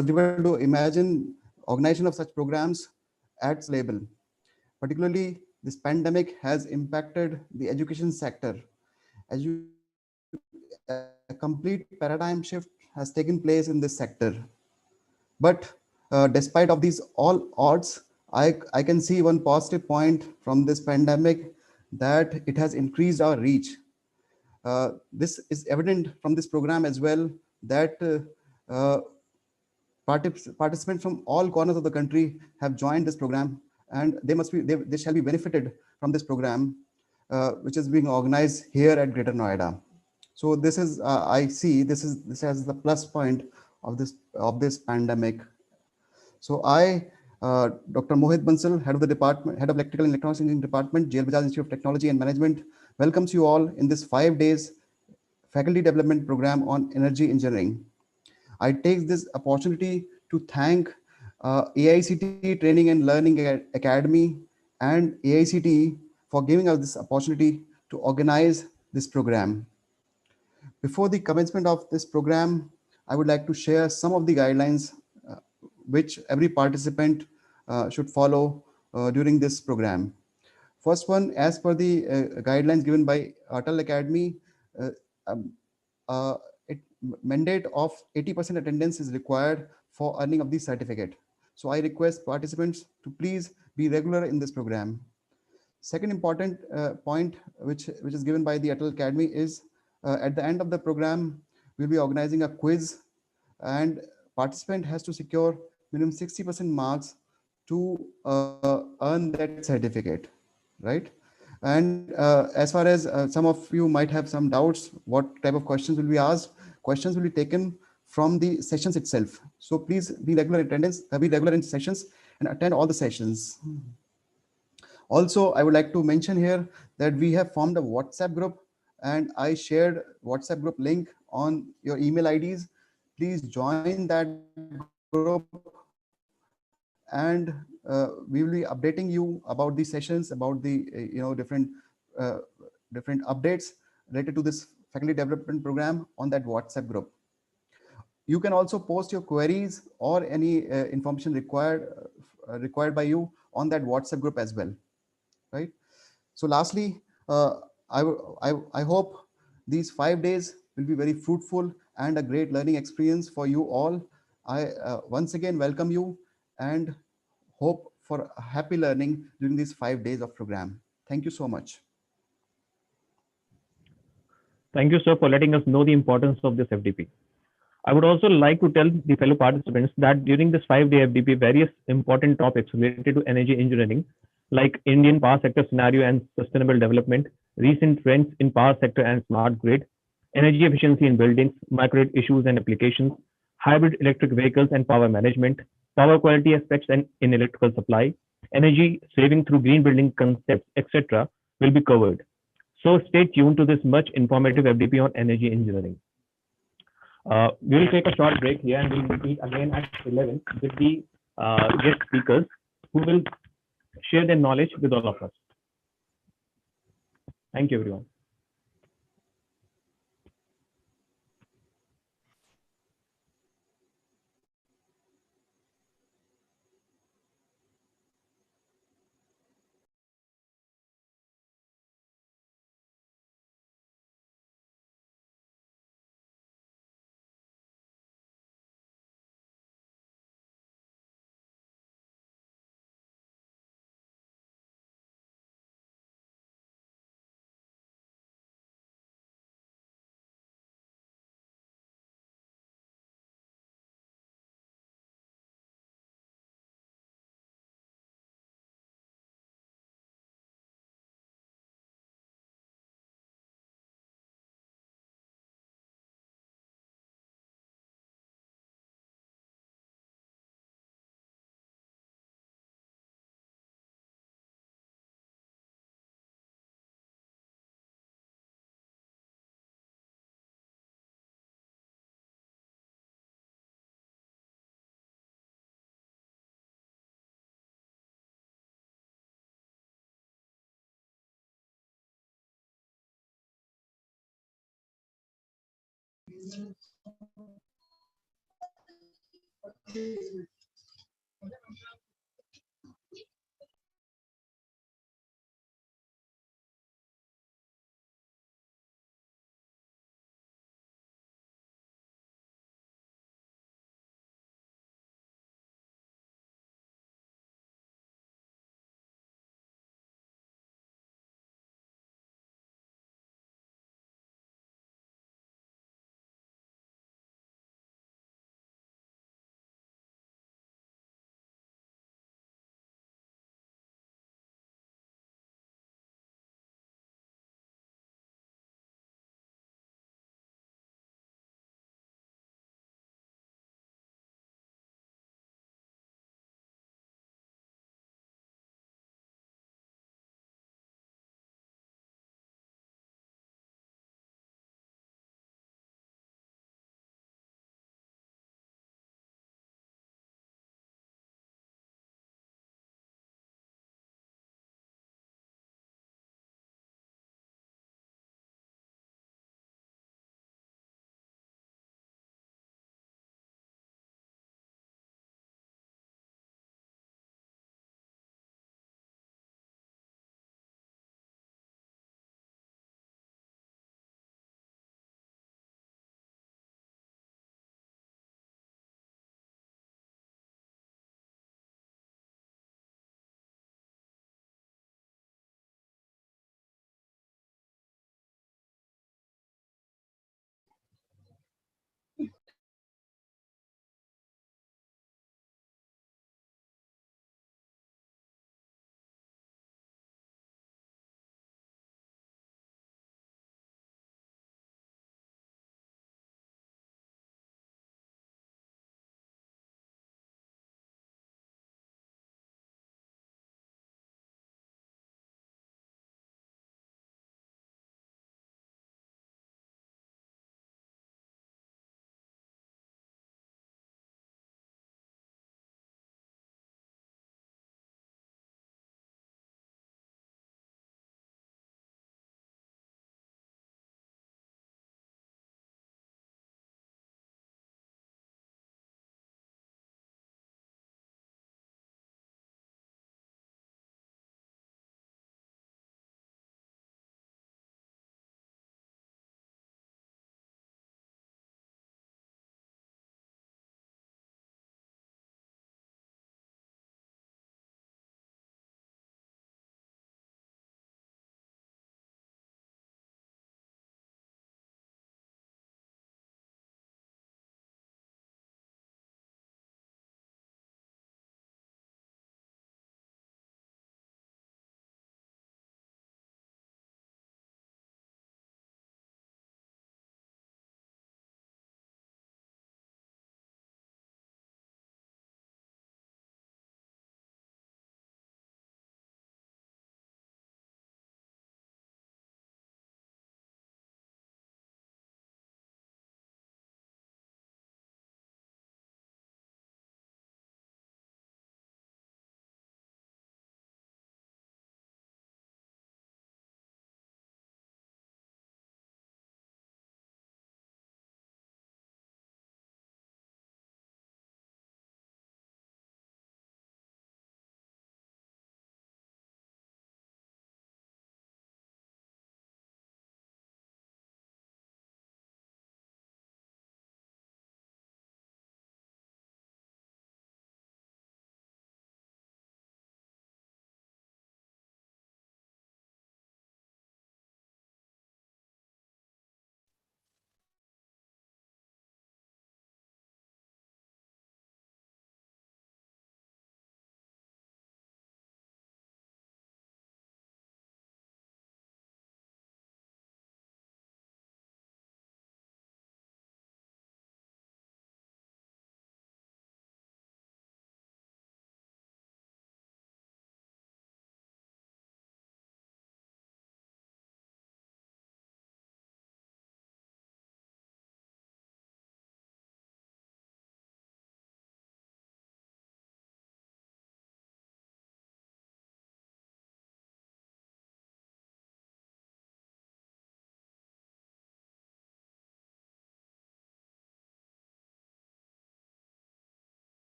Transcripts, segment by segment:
was difficult to imagine organization of such programs at such level. Particularly, this pandemic has impacted the education sector. A complete paradigm shift has taken place in this sector. But despite of these all odds, I can see one positive point from this pandemic, that it has increased our reach. This is evident from this program as well, that uh, participants from all corners of the country have joined this program, and they shall be benefited from this program, which is being organized here at Greater Noida. So this is, I see this has the plus point of this pandemic. So I, Dr. Mohit Bansal, head of the department, head of Electrical and Electronics Engineering Department, JL Bajaj Institute of Technology and Management, welcomes you all in this 5 days faculty development program on energy engineering. I take this opportunity to thank AICT Training and Learning Academy and AICT for giving us this opportunity to organize this program. Before the commencement of this program, I would like to share some of the guidelines which every participant should follow during this program. First one, as per the guidelines given by Atal Academy, uh, um, uh, it mandate of 80% attendance is required for earning of the certificate. So I request participants to please be regular in this program. Second important point, which is given by the Atal Academy, is at the end of the program, we'll be organizing a quiz, and participant has to secure minimum 60% marks to earn that certificate, right? And as far as some of you might have some doubts, what type of questions will be asked? Questions will be taken from the sessions itself. So please be regular in attendance, be regular in sessions, and attend all the sessions. Also, I would like to mention here that we have formed a WhatsApp group, and I shared WhatsApp group link on your email IDs. Please join that group, and we will be updating you about the sessions, about the uh, different updates related to this faculty development program on that WhatsApp group. You can also post your queries or any information required by you on that WhatsApp group as well, right? So lastly, I hope these 5 days will be very fruitful and a great learning experience for you all. I once again welcome you and hope for happy learning during these 5 days of program. Thank you so much. Thank you, sir, for letting us know the importance of this FDP. I would also like to tell the fellow participants that during this 5-day FDP, various important topics related to energy engineering, like Indian power sector scenario and sustainable development, recent trends in power sector and smart grid, energy efficiency in buildings, microgrid issues and applications, hybrid electric vehicles and power management, power quality aspects and in electrical supply, energy saving through green building concepts, etc., will be covered. So stay tuned to this much informative FDP on energy engineering. We'll take a short break here and we'll meet again at 11 with the guest speakers who will share their knowledge with all of us. Thank you, everyone.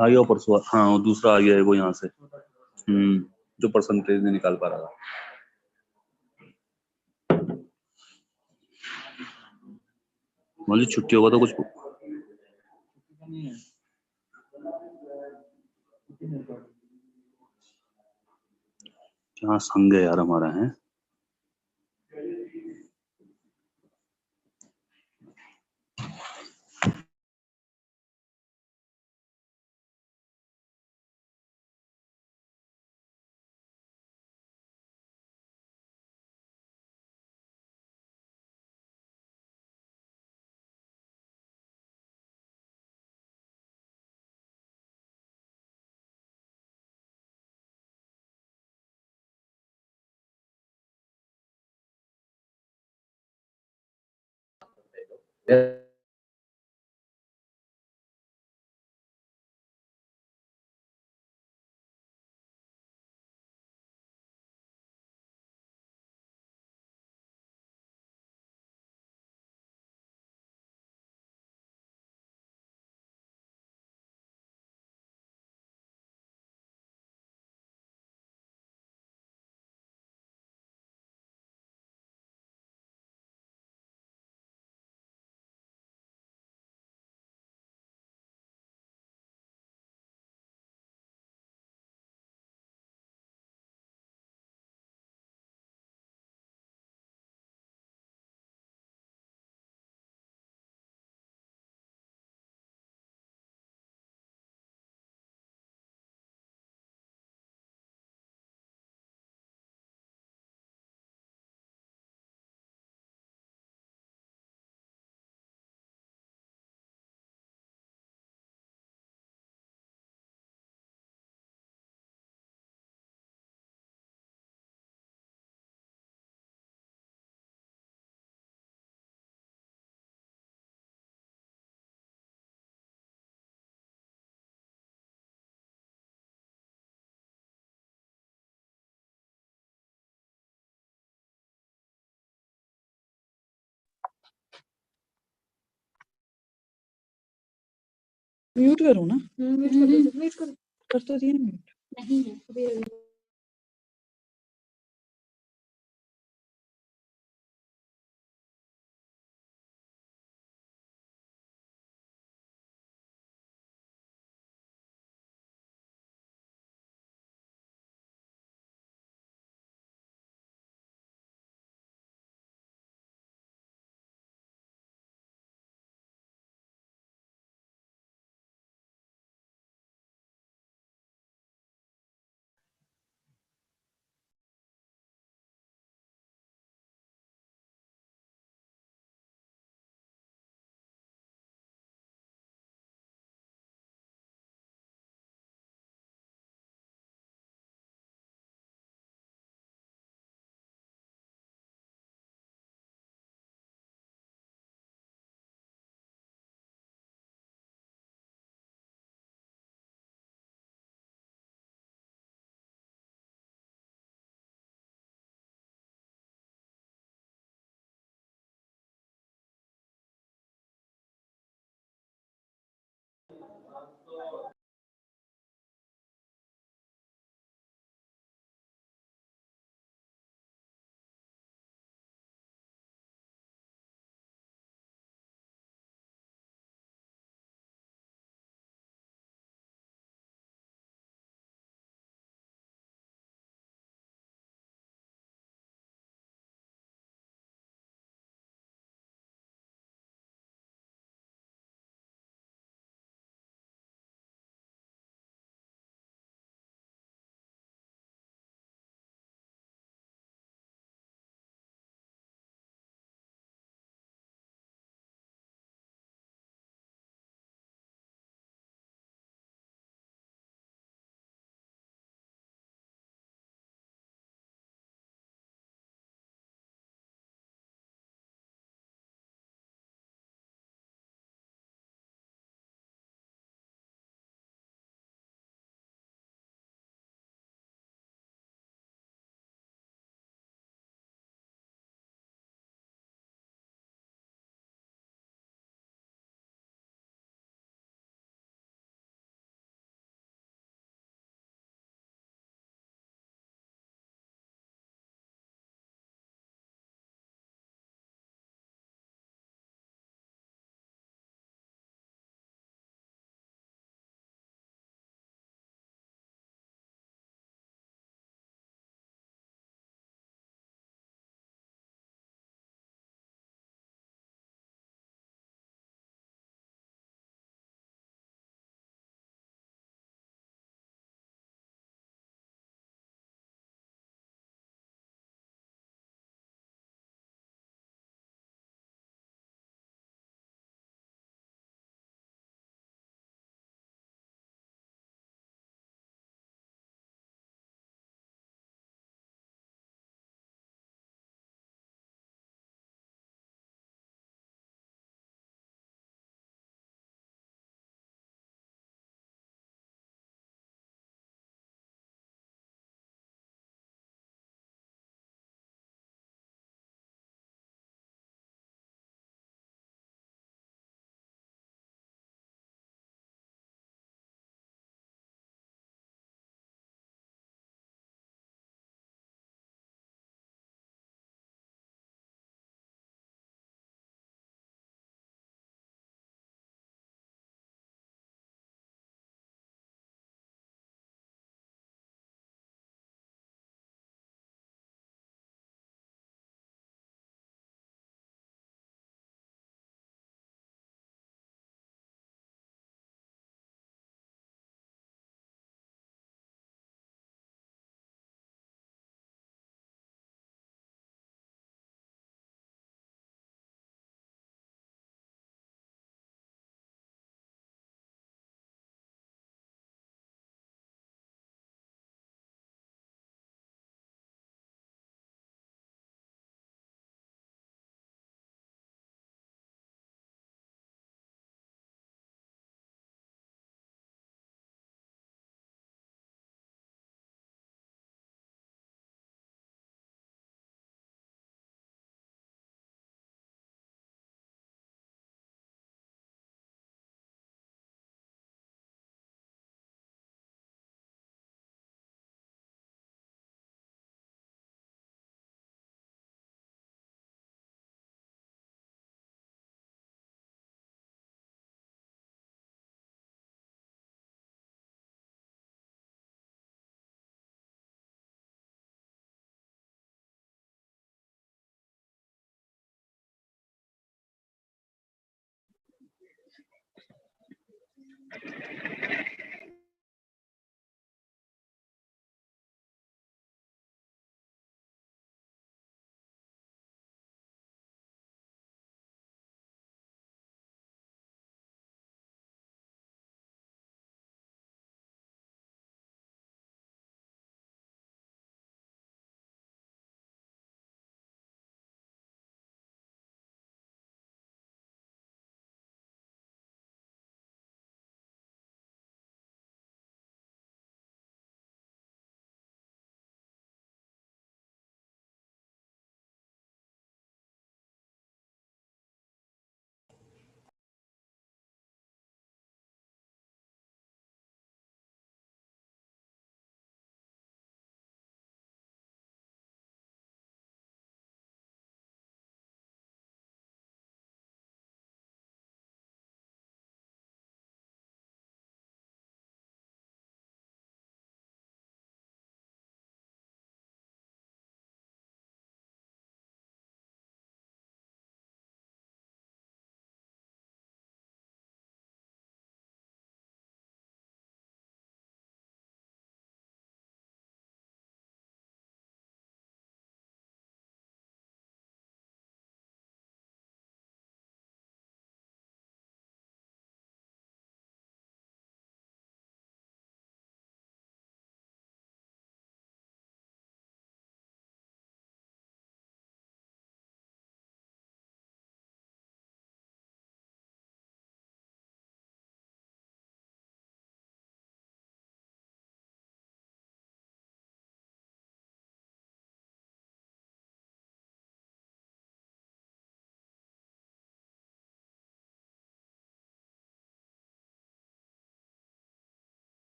आ गया परसों, हाँ वो दूसरा आ गया है वो यहाँ से, जो परसेंटेज नहीं निकाल पा रहा था। मुझे छुट्टी होगा तो कुछ क्या संग है यार हमारा है। म्यूट करो ना, म्यूट कर तो दिया म्यूट नहीं है अभी।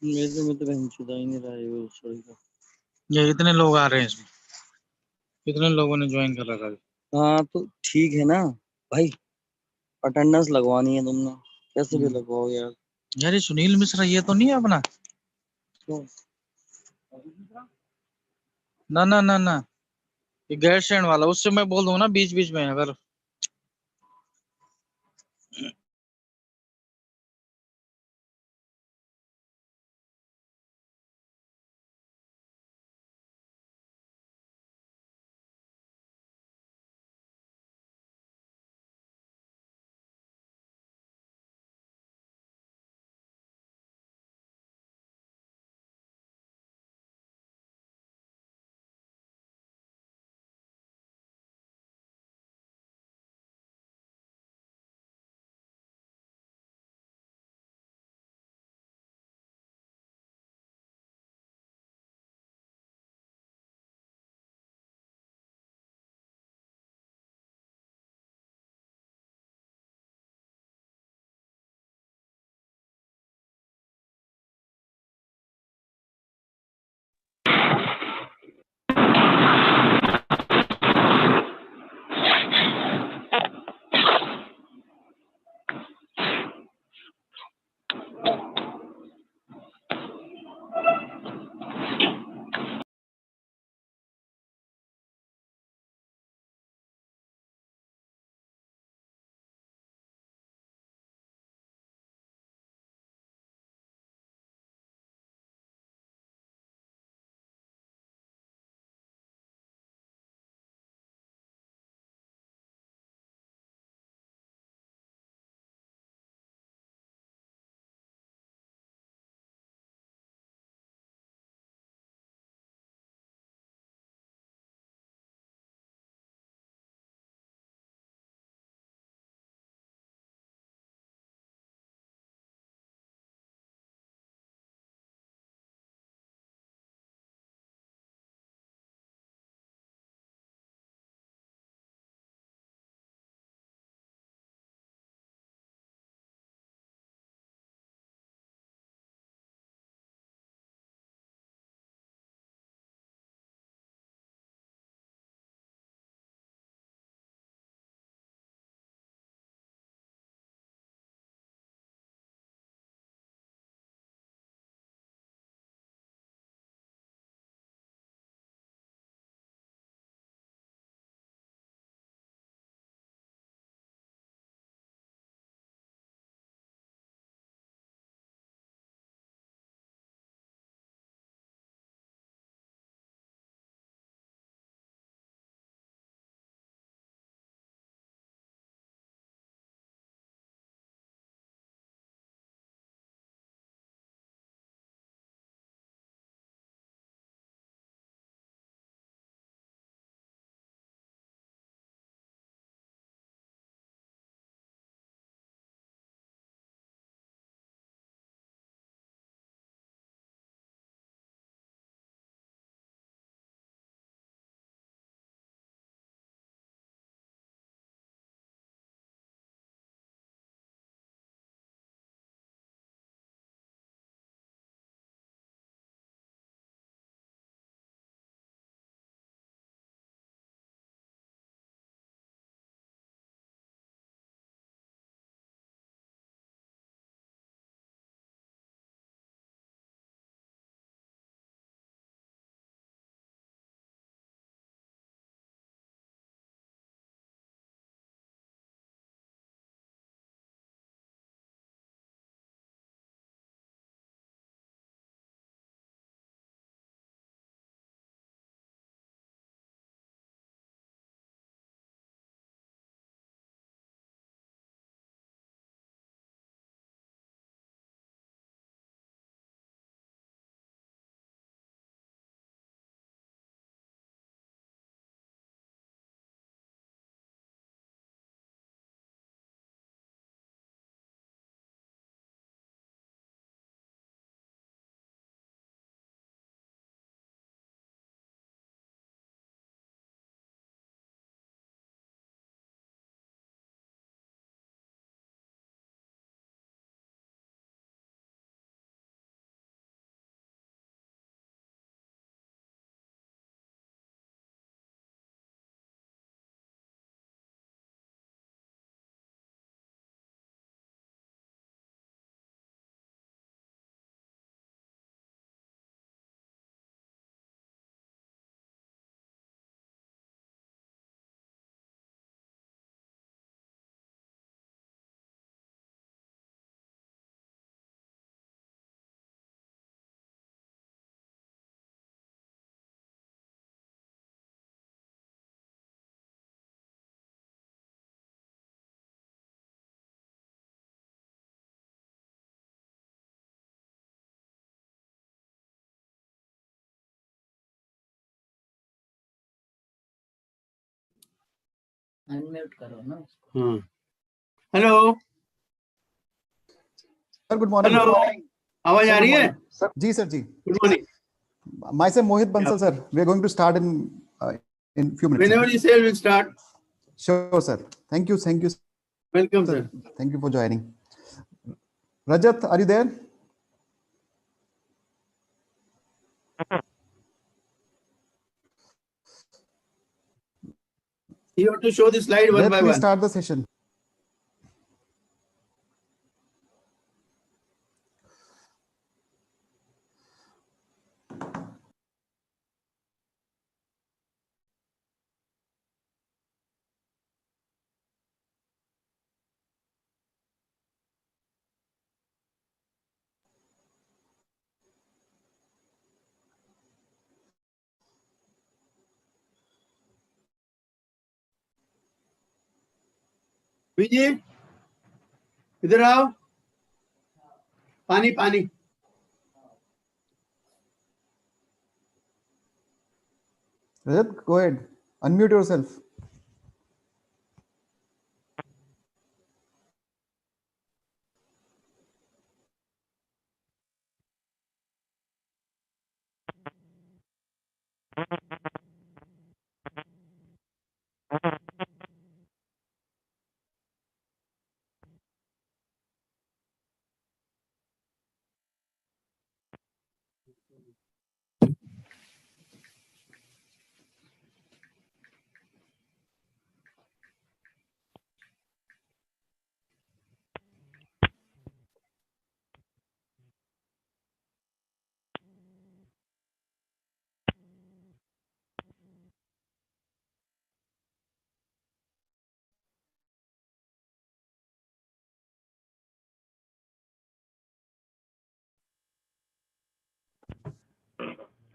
मेरे में तो कहीं छुदा ही नहीं रहा है वो सॉरी का। ये इतने लोग आ रहे हैं इसमें, कितने लोगों ने ज्वाइन कर रखा है? हाँ तो ठीक है ना भाई, अटेंडेंस लगवानी है तुमने, कैसे भी लगवाओ यार। यार ये सुनील मिश्रा ये तो नहीं है अपना? क्यों? ना ना ना ना, ये गैस स्टैंड वाला, उससे मैं बोल दूंगा ना बीच बीच में अगर हाँ hello sir good morning. Hello आवाज आ रही है? जी सर जी। Good morning. Myself Mohit Bansal sir. We are going to start in few minutes. Whenever you say we'll start. Sure sir. Thank you. Welcome sir. Thank you for joining. Rajat, are you there? You have to show the slide one by Let me one. start the session. विजय इधर आओ। पानी पानी। Rajat, go ahead. Unmute yourself.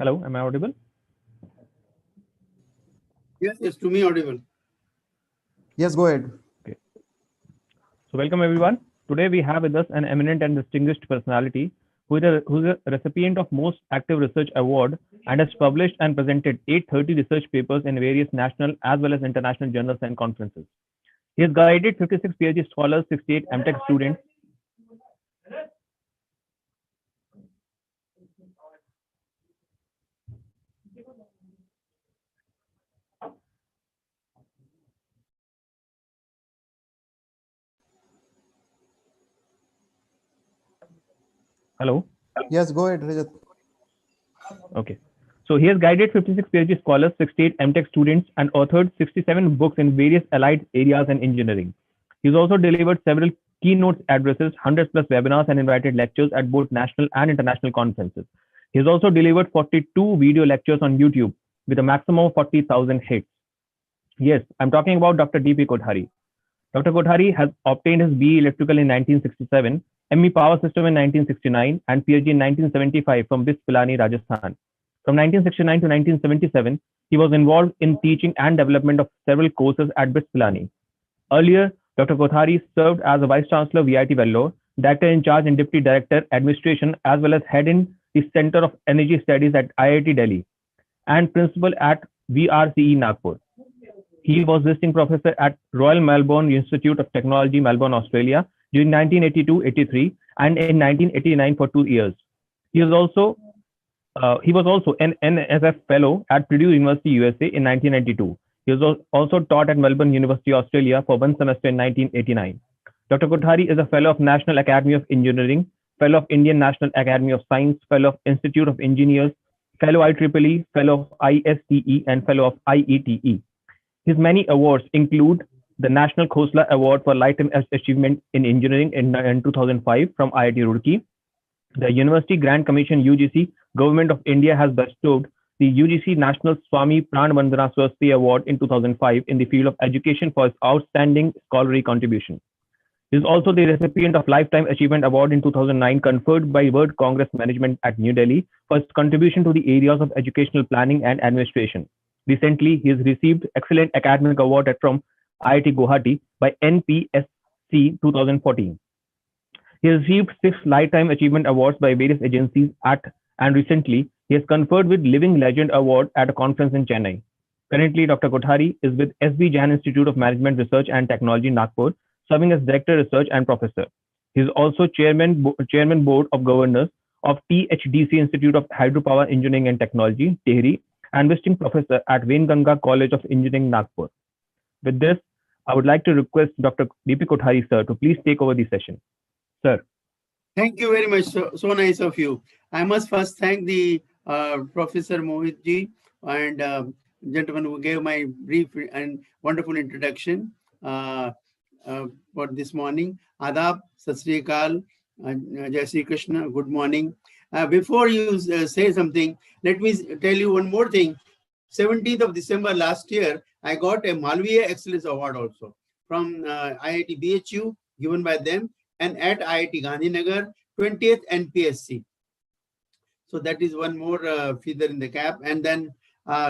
Hello, am I audible? Yes, to me audible. Yes, go ahead. Okay. So welcome everyone. Today we have with us an eminent and distinguished personality who's a recipient of Most Active Research Award and has published and presented 830 research papers in various national as well as international journals and conferences. He has guided 56 PhD scholars, 68 MTech students. Hello. Yes, go ahead, Rajat. Okay. So he has guided 56 PhD scholars, 68 MTech students, and authored 67 books in various allied areas and engineering. He's also delivered several keynote addresses, 100 plus webinars, and invited lectures at both national and international conferences. He's also delivered 42 video lectures on YouTube with a maximum of 40,000 hits. Yes, I'm talking about Dr. D.P. Kothari. Dr. Kothari has obtained his BE Electrical in 1967, ME Power System in 1969, and PhD in 1975 from BIS Pilani, Rajasthan. From 1969 to 1977, he was involved in teaching and development of several courses at BIS Pilani. Earlier, Dr. Kothari served as a Vice Chancellor, VIT Vellore, Director in Charge and Deputy Director, Administration, as well as Head in the Center of Energy Studies at IIT Delhi, and Principal at VRCE Nagpur. He was visiting professor at Royal Melbourne Institute of Technology, Melbourne, Australia during 1982-83 and in 1989 for 2 years. He was also an NSF Fellow at Purdue University, USA in 1992. He was also taught at Melbourne University, Australia for 1 semester in 1989. Dr. Kothari is a Fellow of National Academy of Engineering, Fellow of Indian National Academy of Science, Fellow of Institute of Engineers, Fellow IEEE, Fellow of ISTE, and Fellow of IETE. His many awards include the National Khosla Award for Lifetime Achievement in Engineering in 2005 from IIT Roorkee. The University Grant Commission UGC Government of India has bestowed the UGC National Swami Pran Vandana Swasti Award in 2005 in the field of education for his outstanding scholarly contribution. He is also the recipient of Lifetime Achievement Award in 2009 conferred by World Congress Management at New Delhi for his contribution to the areas of educational planning and administration. Recently, he has received Excellent Academic Award from IIT Guwahati by NPSC 2014. He has received 6 Lifetime Achievement Awards by various agencies and recently he has conferred with Living Legend Award at a conference in Chennai. Currently, Dr. Kothari is with SB Jain Institute of Management Research and Technology, Nagpur, serving as Director Research and Professor. He is also Chairman Board of Governors of THDC Institute of Hydropower Engineering and Technology, Tehri, and Visiting Professor at Venganga College of Engineering, Nagpur. With this, I would like to request Dr. DP Kothari, sir, to please take over the session. Sir. Thank you very much. So nice of you. I must first thank the Professor Mohit ji and gentleman who gave my brief and wonderful introduction for this morning. Adab, Sat Sri Akal, Jai Sri Krishna, good morning. Before you say something, let me tell you one more thing. 17th of December last year, I got a Malviya Excellence Award also from IIT BHU, given by them, and at IIT Gandhinagar, 20th NPSC. So that is one more feather in the cap. And then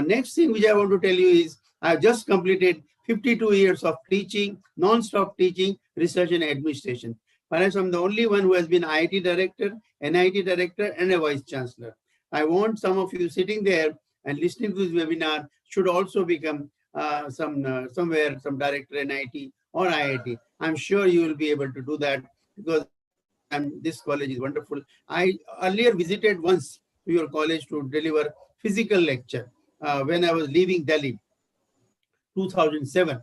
next thing which I want to tell you is I have just completed 52 years of teaching, non-stop teaching, research and administration. Perhaps I'm the only one who has been IIT director, NIT director, and a vice chancellor. I want some of you sitting there and listening to this webinar should also become somewhere some director NIT or IIT. I'm sure you will be able to do that because this college is wonderful. I earlier visited once to your college to deliver physical lecture when I was leaving Delhi, 2007.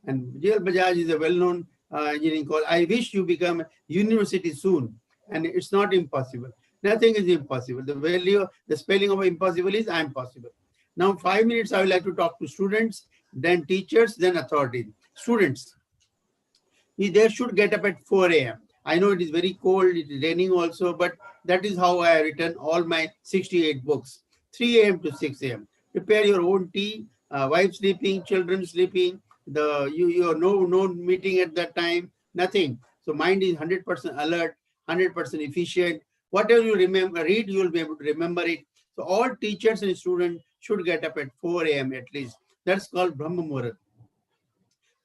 And JL Bajaj is a well-known engineering college. I wish you become a university soon, and it's not impossible. Nothing is impossible. The spelling of impossible is I'm possible. Now, 5 minutes, I would like to talk to students, then teachers, then authorities. Students, they should get up at 4 a.m. I know it is very cold, it is raining also, but that is how I have written all my 68 books. 3 a.m. to 6 a.m. Prepare your own tea, wife sleeping, children sleeping, you no meeting at that time, nothing. So mind is 100% alert, 100% efficient. Whatever you read, you will be able to remember it. So all teachers and students should get up at 4 a.m. at least. That's called Brahma Muhurat.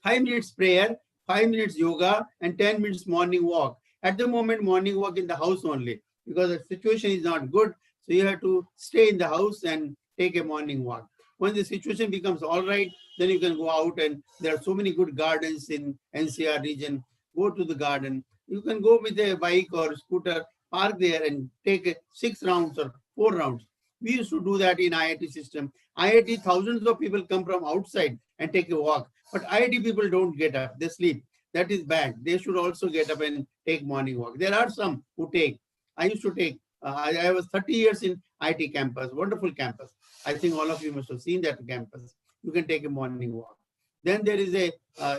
5 minutes prayer, 5 minutes yoga, and 10 minutes morning walk. At the moment, morning walk in the house only because the situation is not good. So you have to stay in the house and take a morning walk. When the situation becomes all right, then you can go out, and there are so many good gardens in NCR region. Go to the garden. You can go with a bike or scooter, park there and take 6 rounds or 4 rounds. We used to do that in IIT system. IIT, thousands of people come from outside and take a walk. But IIT people don't get up, they sleep. That is bad. They should also get up and take morning walk. There are some who take. I used to take. I was 30 years in IIT campus, wonderful campus. I think all of you must have seen that campus. You can take a morning walk. Then there is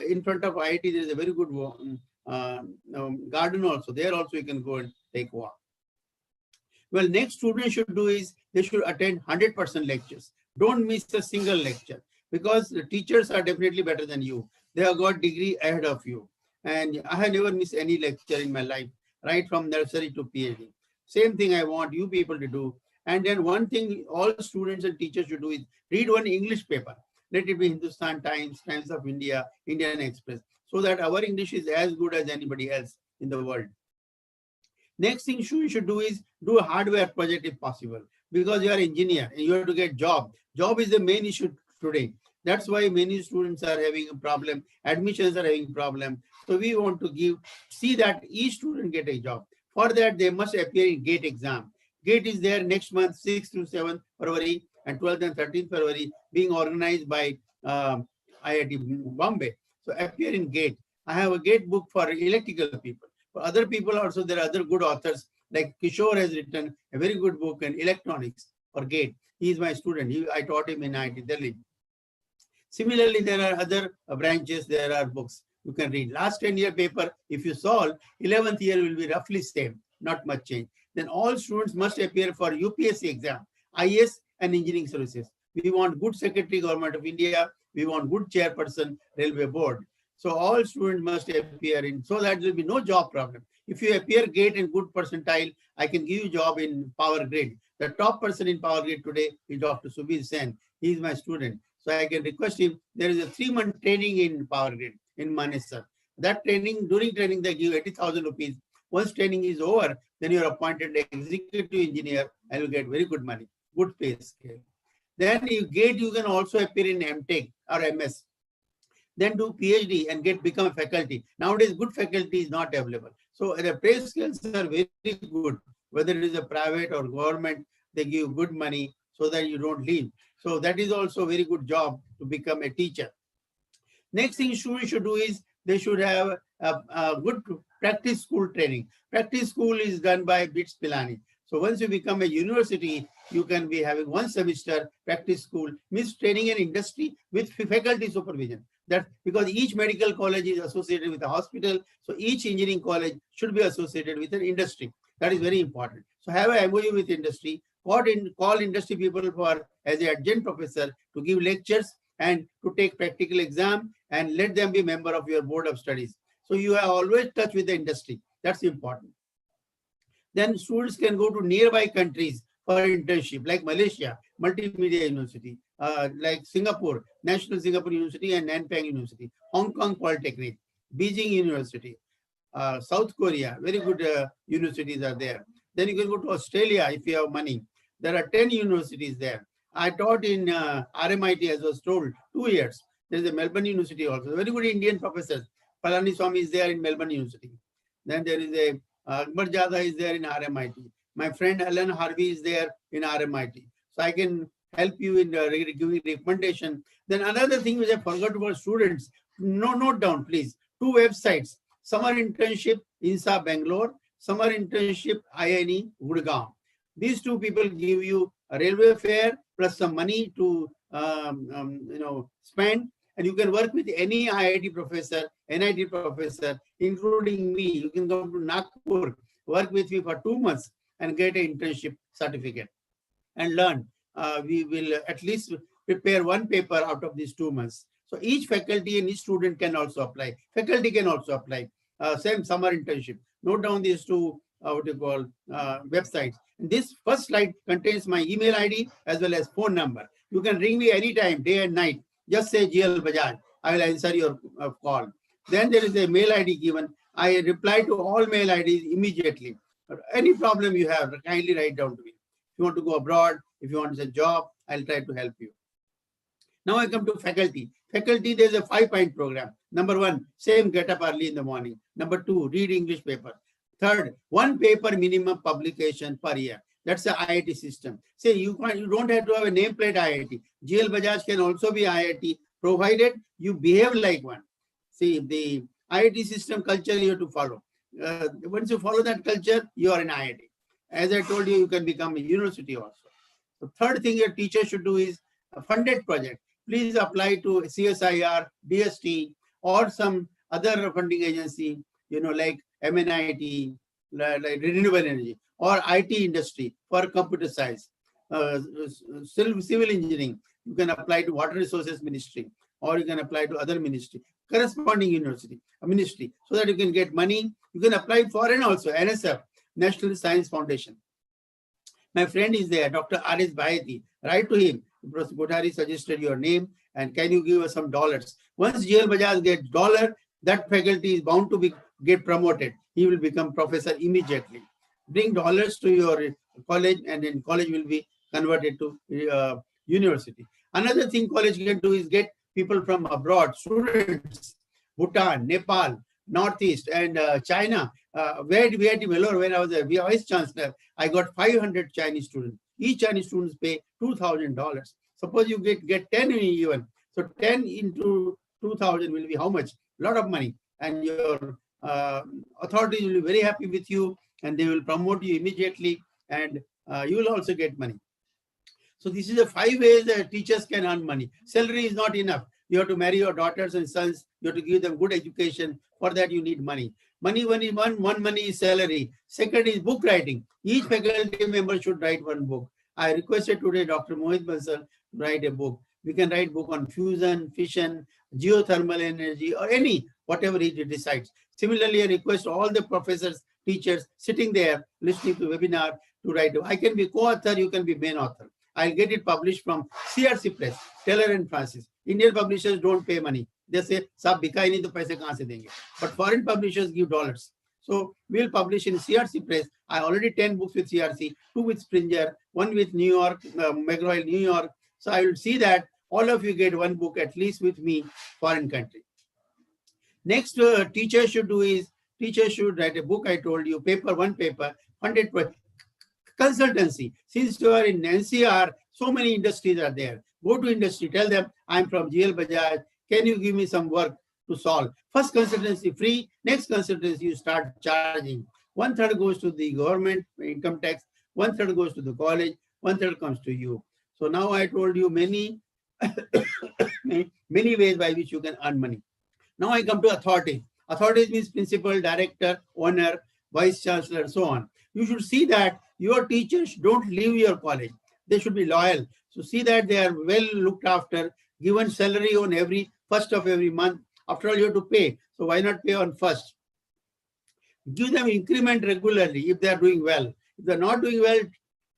in front of IIT, there is a very good garden also. There also you can go and take walk. Well, next students should do is they should attend 100% lectures. Don't miss a single lecture because the teachers are definitely better than you. They have got degree ahead of you. And I have never missed any lecture in my life, right from nursery to PhD. Same thing I want you people to do. And then one thing all students and teachers should do is read one English paper. Let it be Hindustan Times, Times of India, Indian Express, so that our English is as good as anybody else in the world. Next thing you should do is do a hardware project if possible, because you are an engineer and you have to get job. Job is the main issue today. That's why many students are having a problem. Admissions are having a problem. So we want to see that each student get a job. For that, they must appear in GATE exam. GATE is there next month, 6th to 7th February and 12th and 13th February, being organized by IIT Bombay. So appear in GATE. I have a GATE book for electrical people. For other people also, there are other good authors, like Kishore has written a very good book in electronics for GATE. He is my student. I taught him in IIT Delhi. Similarly, there are other branches, there are books you can read. Last 10-year paper, if you solve, 11th year will be roughly same, not much change. Then all students must appear for UPSC exam, IS and engineering services. We want good secretary, Government of India. We want good chairperson, Railway Board. So all students must appear in, so that there will be no job problem. If you appear GATE in good percentile, I can give you job in Power Grid. The top person in Power Grid today is Dr. Subir Sen. He is my student. So I can request him. There is a 3-month training in Power Grid in Manesar. That training, during training, they give 80,000 rupees. Once training is over, then you are appointed executive engineer and you get very good money, good pay scale. Then you can also appear in MTech or MS. Then do PhD and become a faculty. Nowadays, good faculty is not available. So the pay scales are very good, whether it is a private or government, they give good money so that you don't leave. So that is also a very good job to become a teacher. Next thing students should do is they should have a good practice school training. Practice school is done by BITS Pilani. So once you become a university, you can be having 1 semester practice school, means training in industry with faculty supervision. That because each medical college is associated with a hospital, so each engineering college should be associated with an industry. That is very important. So have a MOU with industry, call industry people for as an adjunct professor to give lectures and to take practical exam, and let them be member of your board of studies. So you have always touch with the industry. That's important. Then students can go to nearby countries for internship, like Malaysia, Multimedia University, like Singapore, National Singapore University and Nanyang University, Hong Kong Polytechnic, Beijing University, South Korea, very good universities are there. Then you can go to Australia if you have money. There are 10 universities there. I taught in RMIT, as was told, 2 years. There is a Melbourne University also, very good Indian professors. Palani Swami is there in Melbourne University. Then there is a Akbar Jada is there in RMIT. My friend Alan Harvey is there in RMIT. So I can help you in giving recommendation. Then another thing which I forgot about students, note down please, 2 websites, summer internship INSA Bangalore, summer internship INE Gurgaon. These 2 people give you a railway fare plus some money to spend, and you can work with any IIT professor, NIT professor, including me. You can go to Nagpur, work with me for 2 months and get an internship certificate and learn. We will at least prepare 1 paper out of these 2 months. So each faculty and each student can also apply. Faculty can also apply. Same summer internship. Note down these 2 websites. This first slide contains my email ID as well as phone number. You can ring me anytime, day and night. Just say GL Bajaj. I will answer your call. Then there is a mail ID given. I reply to all mail IDs immediately. Any problem you have, kindly write down to me. If you want to go abroad, if you want a job, I'll try to help you. Now I come to faculty. Faculty, there's a 5-point program. Number 1, same, get up early in the morning. Number 2, read English paper. Third, 1 paper minimum publication per year. That's the IIT system. Say you don't have to have a nameplate IIT. GL Bajaj can also be IIT, provided you behave like one. See, the IIT system culture you have to follow. Once you follow that culture, you are an IIT. As I told you, you can become a university also. The third thing your teacher should do is a funded project. Please apply to CSIR, DST, or some other funding agency, like MNIT, like renewable energy, or IT industry for computer science. Civil engineering, you can apply to Water Resources Ministry, or you can apply to other ministry, corresponding ministry, so that you can get money. You can apply foreign also, NSF, National Science Foundation. My friend is there, Dr. R.S. Bhayati. Write to him. Professor Kothari suggested your name, and can you give us some dollars? Once GL Bajaj gets $1, that faculty is bound to get promoted. He will become professor immediately. Bring dollars to your college, and then college will be converted to university. Another thing college can do is get people from abroad, students, Bhutan, Nepal, Northeast, and China. Where we had Vellore, when I was a vice chancellor, I got 500 Chinese students. Each Chinese students pay $2,000. Suppose you get 10 even. So 10 into 2,000 will be how much? A lot of money. And your authorities will be very happy with you, and they will promote you immediately, and you will also get money. So this is the 5 ways that teachers can earn money. Salary is not enough. You have to marry your daughters and sons. You have to give them good education. For that, you need money. One money is salary. Second is book writing. Each faculty member should write 1 book. I requested today Dr. Mohit Bansal to write a book. We can write book on fusion, fission, geothermal energy, or whatever he decides. Similarly, I request all the professors, teachers sitting there listening to webinar to write. I can be co-author, you can be main author. I'll get it published from CRC Press, Taylor and Francis. Indian publishers don't pay money. They say, "Sab bika hi nahi to paise kahan se denge?" But foreign publishers give dollars. So we'll publish in CRC Press. I already 10 books with CRC, 2 with Springer, 1 with New York, McGraw-Hill, New York, So I will see that all of you get one book at least with me, foreign country. Next, teacher should do is, teacher should write a book. I told you, one paper, 100%. Consultancy. Since you are in NCR, so many industries are there. Go to industry, tell them, I'm from GL Bajaj. Can you give me some work to solve? First consultancy free, next consultancy you start charging. 1/3 goes to the government income tax, 1/3 goes to the college, 1/3 comes to you. So now I told you many, many ways by which you can earn money. Now I come to authorities. Authorities means principal, director, owner, vice chancellor, and so on. You should see that your teachers don't leave your college. They should be loyal. So see that they are well looked after, given salary on every first of every month. After all, you have to pay. So why not pay on first? Give them increment regularly if they are doing well. If they are not doing well,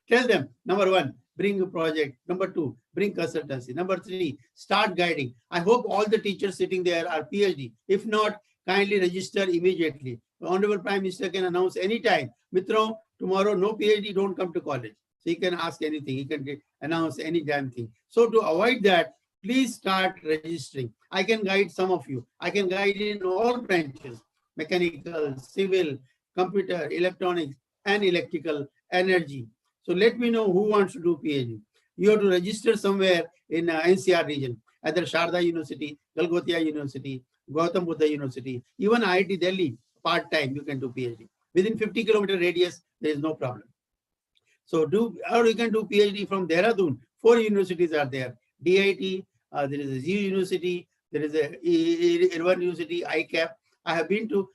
tell them, number one, bring a project. Number two, bring consultancy. Number three, start guiding. I hope all the teachers sitting there are PhD. If not, kindly register immediately. The Honorable Prime Minister can announce anytime, Mitro, tomorrow no PhD, don't come to college. So he can ask anything. He can announce any damn thing. So to avoid that, please start registering. I can guide some of you. I can guide in all branches, mechanical, civil, computer, electronics, and electrical, energy. So let me know who wants to do PhD. You have to register somewhere in NCR region, either Sharda University, Galgotia University, Gautam Buddha University, even IIT Delhi, part-time, you can do PhD. Within 50-kilometer radius, there is no problem. So or you can do PhD from Dehradun. 4 universities are there. DIT, there is a Z University, there is a Irvine University, Aicte. I have been to,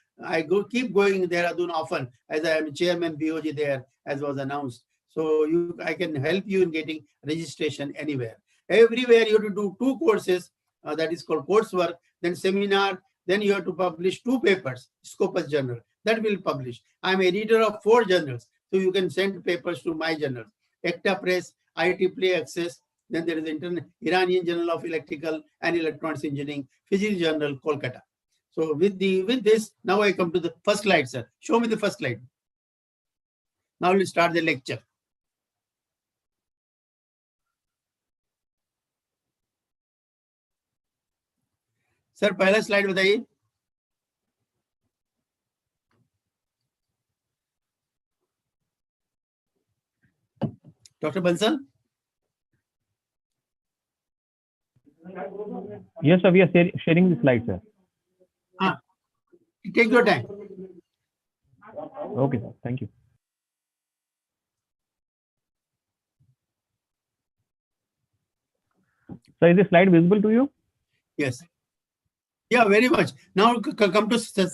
keep going Dehradun often as I am chairman BOG there, as was announced. So I can help you in getting registration anywhere. Everywhere you have to do 2 courses, that is called coursework, then seminar, then you have to publish 2 papers, Scopus Journal, that will publish. I am editor of 4 journals, so you can send papers to my journals. Aicte Press, IEEE Access, then there is Iranian Journal of Electrical and Electronics Engineering, Physics Journal, Kolkata. So with this, now I come to the first slide, sir. Show me the first slide. Now we'll start the lecture. Sir पहला slide बताइए. Dr. Bansal? Yes, sir. We are sharing the slides, sir. Take your time. Okay, sir. Thank you. So is the slide visible to you? Yes. Yeah, very much. Now come to the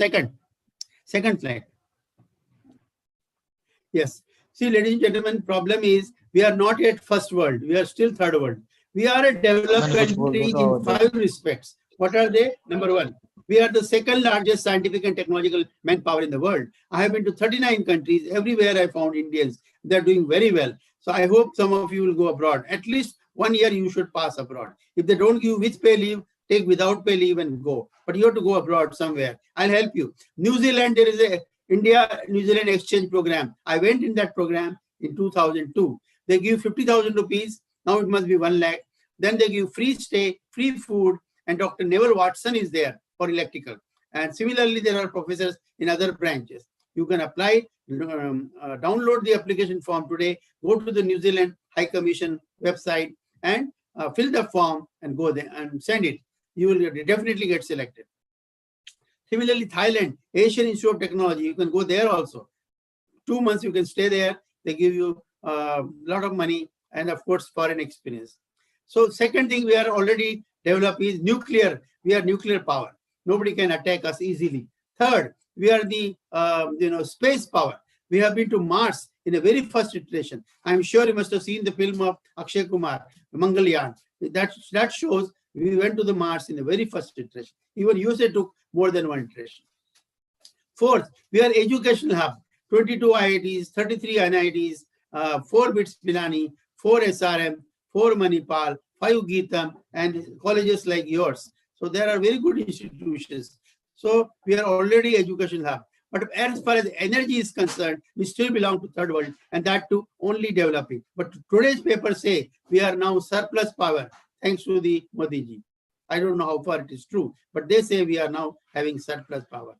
second slide. Yes. See, ladies and gentlemen, problem is we are not yet first world. We are still third world. We are a developed country in 5 respects. What are they? Number 1, we are the second largest scientific and technological manpower in the world. I have been to 39 countries. Everywhere I found Indians. They're doing very well. So I hope some of you will go abroad. At least 1 year you should pass abroad. If they don't give with pay leave, take without pay leave and go. But you have to go abroad somewhere. I'll help you. New Zealand, there is a India-New Zealand exchange program. I went in that program in 2002. They give 50,000 rupees. Now it must be 1 lakh. Then they give free stay, free food, and Dr. Neville Watson is there for electrical. And similarly, there are professors in other branches. You can apply, download the application form today, go to the New Zealand High Commission website and fill the form and go there and send it. You will definitely get selected. Similarly, Thailand, Asian Institute of Technology, you can go there also. 2 months you can stay there. They give you a lot of money and of course foreign experience. So second thing we are already developed is nuclear. We are nuclear power. Nobody can attack us easily. Third, we are the space power. We have been to Mars in a very first iteration. I'm sure you must have seen the film of Akshay Kumar, Mangalyaan. That shows we went to the Mars in the very first iteration. Even USA took more than 1 iteration. Fourth, we are educational hub. 22 IITs, 33 NITs, 4 BITS Pilani, 4 SRM, 4 Manipal, 5 Geetam, and colleges like yours. So there are very good institutions. So we are already educational hub. But as far as energy is concerned, we still belong to third world, and that too only developing. But today's papers say we are now surplus power thanks to the Modi ji. I don't know how far it is true, but they say we are now having surplus power.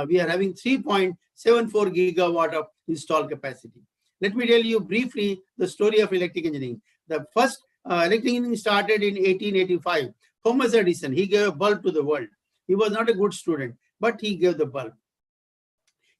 We are having 3.74 gigawatt of installed capacity. Let me tell you briefly the story of electric engineering. The first electric engineering started in 1885. Thomas Edison, he gave a bulb to the world. He was not a good student, but he gave the bulb.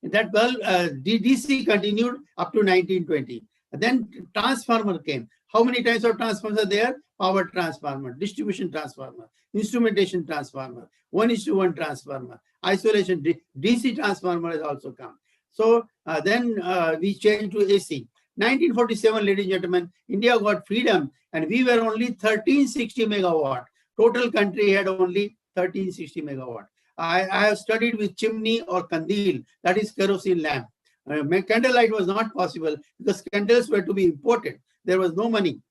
That bulb, DC continued up to 1920. Then transformer came. How many types of transformers are there? Power transformer, distribution transformer, instrumentation transformer, 1:1 transformer, isolation, DC transformer has also come. So then we changed to AC. 1947, ladies and gentlemen, India got freedom and we were only 1360 megawatt. Total country had only 1360 megawatt. I have studied with chimney or kandil, that is kerosene lamp. Candlelight was not possible because candles were to be imported. There was no money.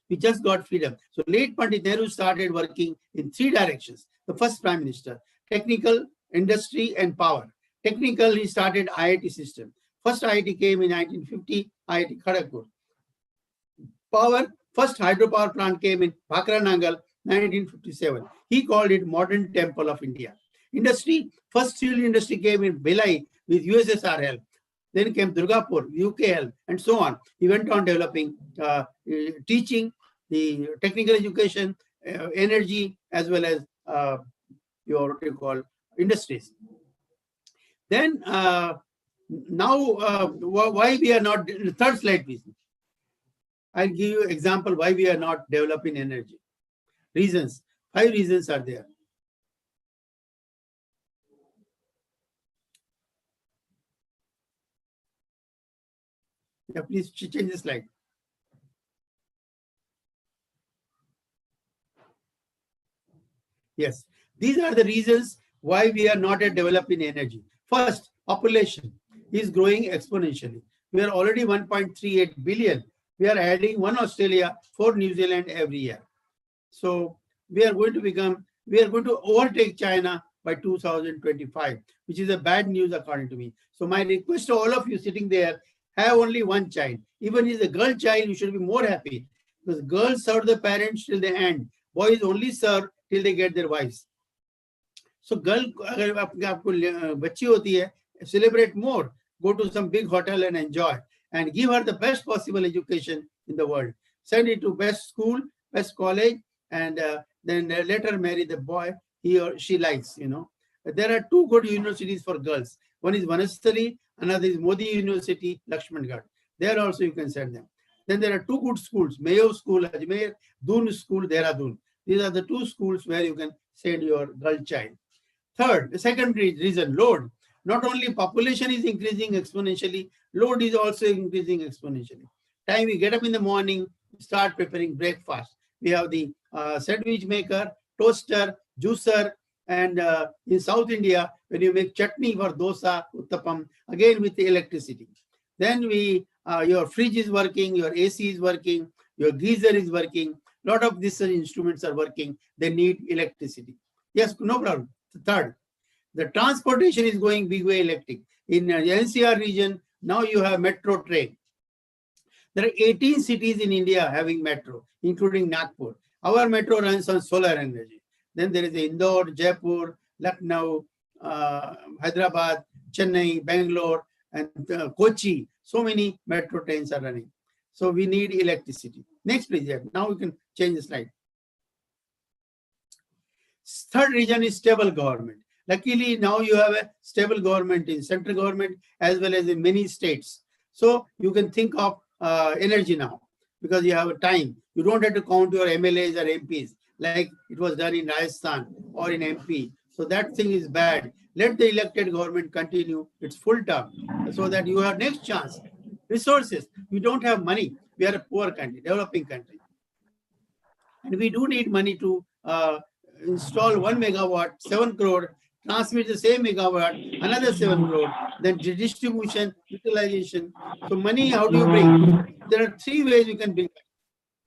We just got freedom. So late Pandit Nehru started working in three directions. The first prime minister, technical, industry, and power. Technical, he started IIT system. First IIT came in 1950, IIT Kharagpur. Power, first hydropower plant came in Bhakra Nangal, 1957. He called it modern temple of India. Industry, first steel industry came in Bhilai with USSR help. Then came Durgapur, UK help, and so on. He went on developing teaching, the technical education, energy, as well as your what you call industries. Then now, why we are not, third slide please. I'll give you example why we are not developing energy. Reasons, 5 reasons are there. Yeah, please change the slide. Yes, these are the reasons why we are not yet developing energy. First, population is growing exponentially. We are already 1.38 billion. We are adding 1 Australia, 4 New Zealand every year. So we are going to overtake China by 2025, which is a bad news according to me. So my request to all of you sitting there, have only one child. Even if it's a girl child, you should be more happy because girls serve the parents till the end. Boys only serve till they get their wives. So girl, अगर आपको बच्ची होती है, celebrate more. Go to some big hotel and enjoy, and give her the best possible education in the world. Send it to best school, best college, and then let her marry the boy he or she likes. You know, there are 2 good universities for girls. One is Vanastali, another is Modi University, Lakshmangad. There also you can send them. Then there are 2 good schools: Mayo School, Ajmer, Doon School, Dehradun. These are the 2 schools where you can send your girl child. Third, the second reason, load. Not only population is increasing exponentially, load is also increasing exponentially. Time we get up in the morning, start preparing breakfast. We have the sandwich maker, toaster, juicer, and in South India, when you make chutney for dosa, uttapam, again with the electricity. Then your fridge is working, your AC is working, your geyser is working. Lot of these instruments are working. They need electricity. Yes, no problem. Third, the transportation is going big way electric. In NCR region, now you have metro train. There are 18 cities in India having metro, including Nagpur. Our metro runs on solar energy. Then there is Indore, Jaipur, Lucknow, Hyderabad, Chennai, Bangalore, and Kochi. So many metro trains are running. So we need electricity. Next, please. Yeah. Now we can change the slide. Third reason is stable government. Luckily, now you have a stable government in central government as well as in many states. So you can think of energy now because you have a time. You don't have to count your MLAs or MPs like it was done in Rajasthan or in MP. So that thing is bad. Let the elected government continue its full term so that you have next chance. Resources. We don't have money. We are a poor country, developing country. And we do need money to install 1 megawatt, 7 crore, transmit the same megawatt, another 7 crore, then distribution, utilization. So money, how do you bring? There are 3 ways you can bring.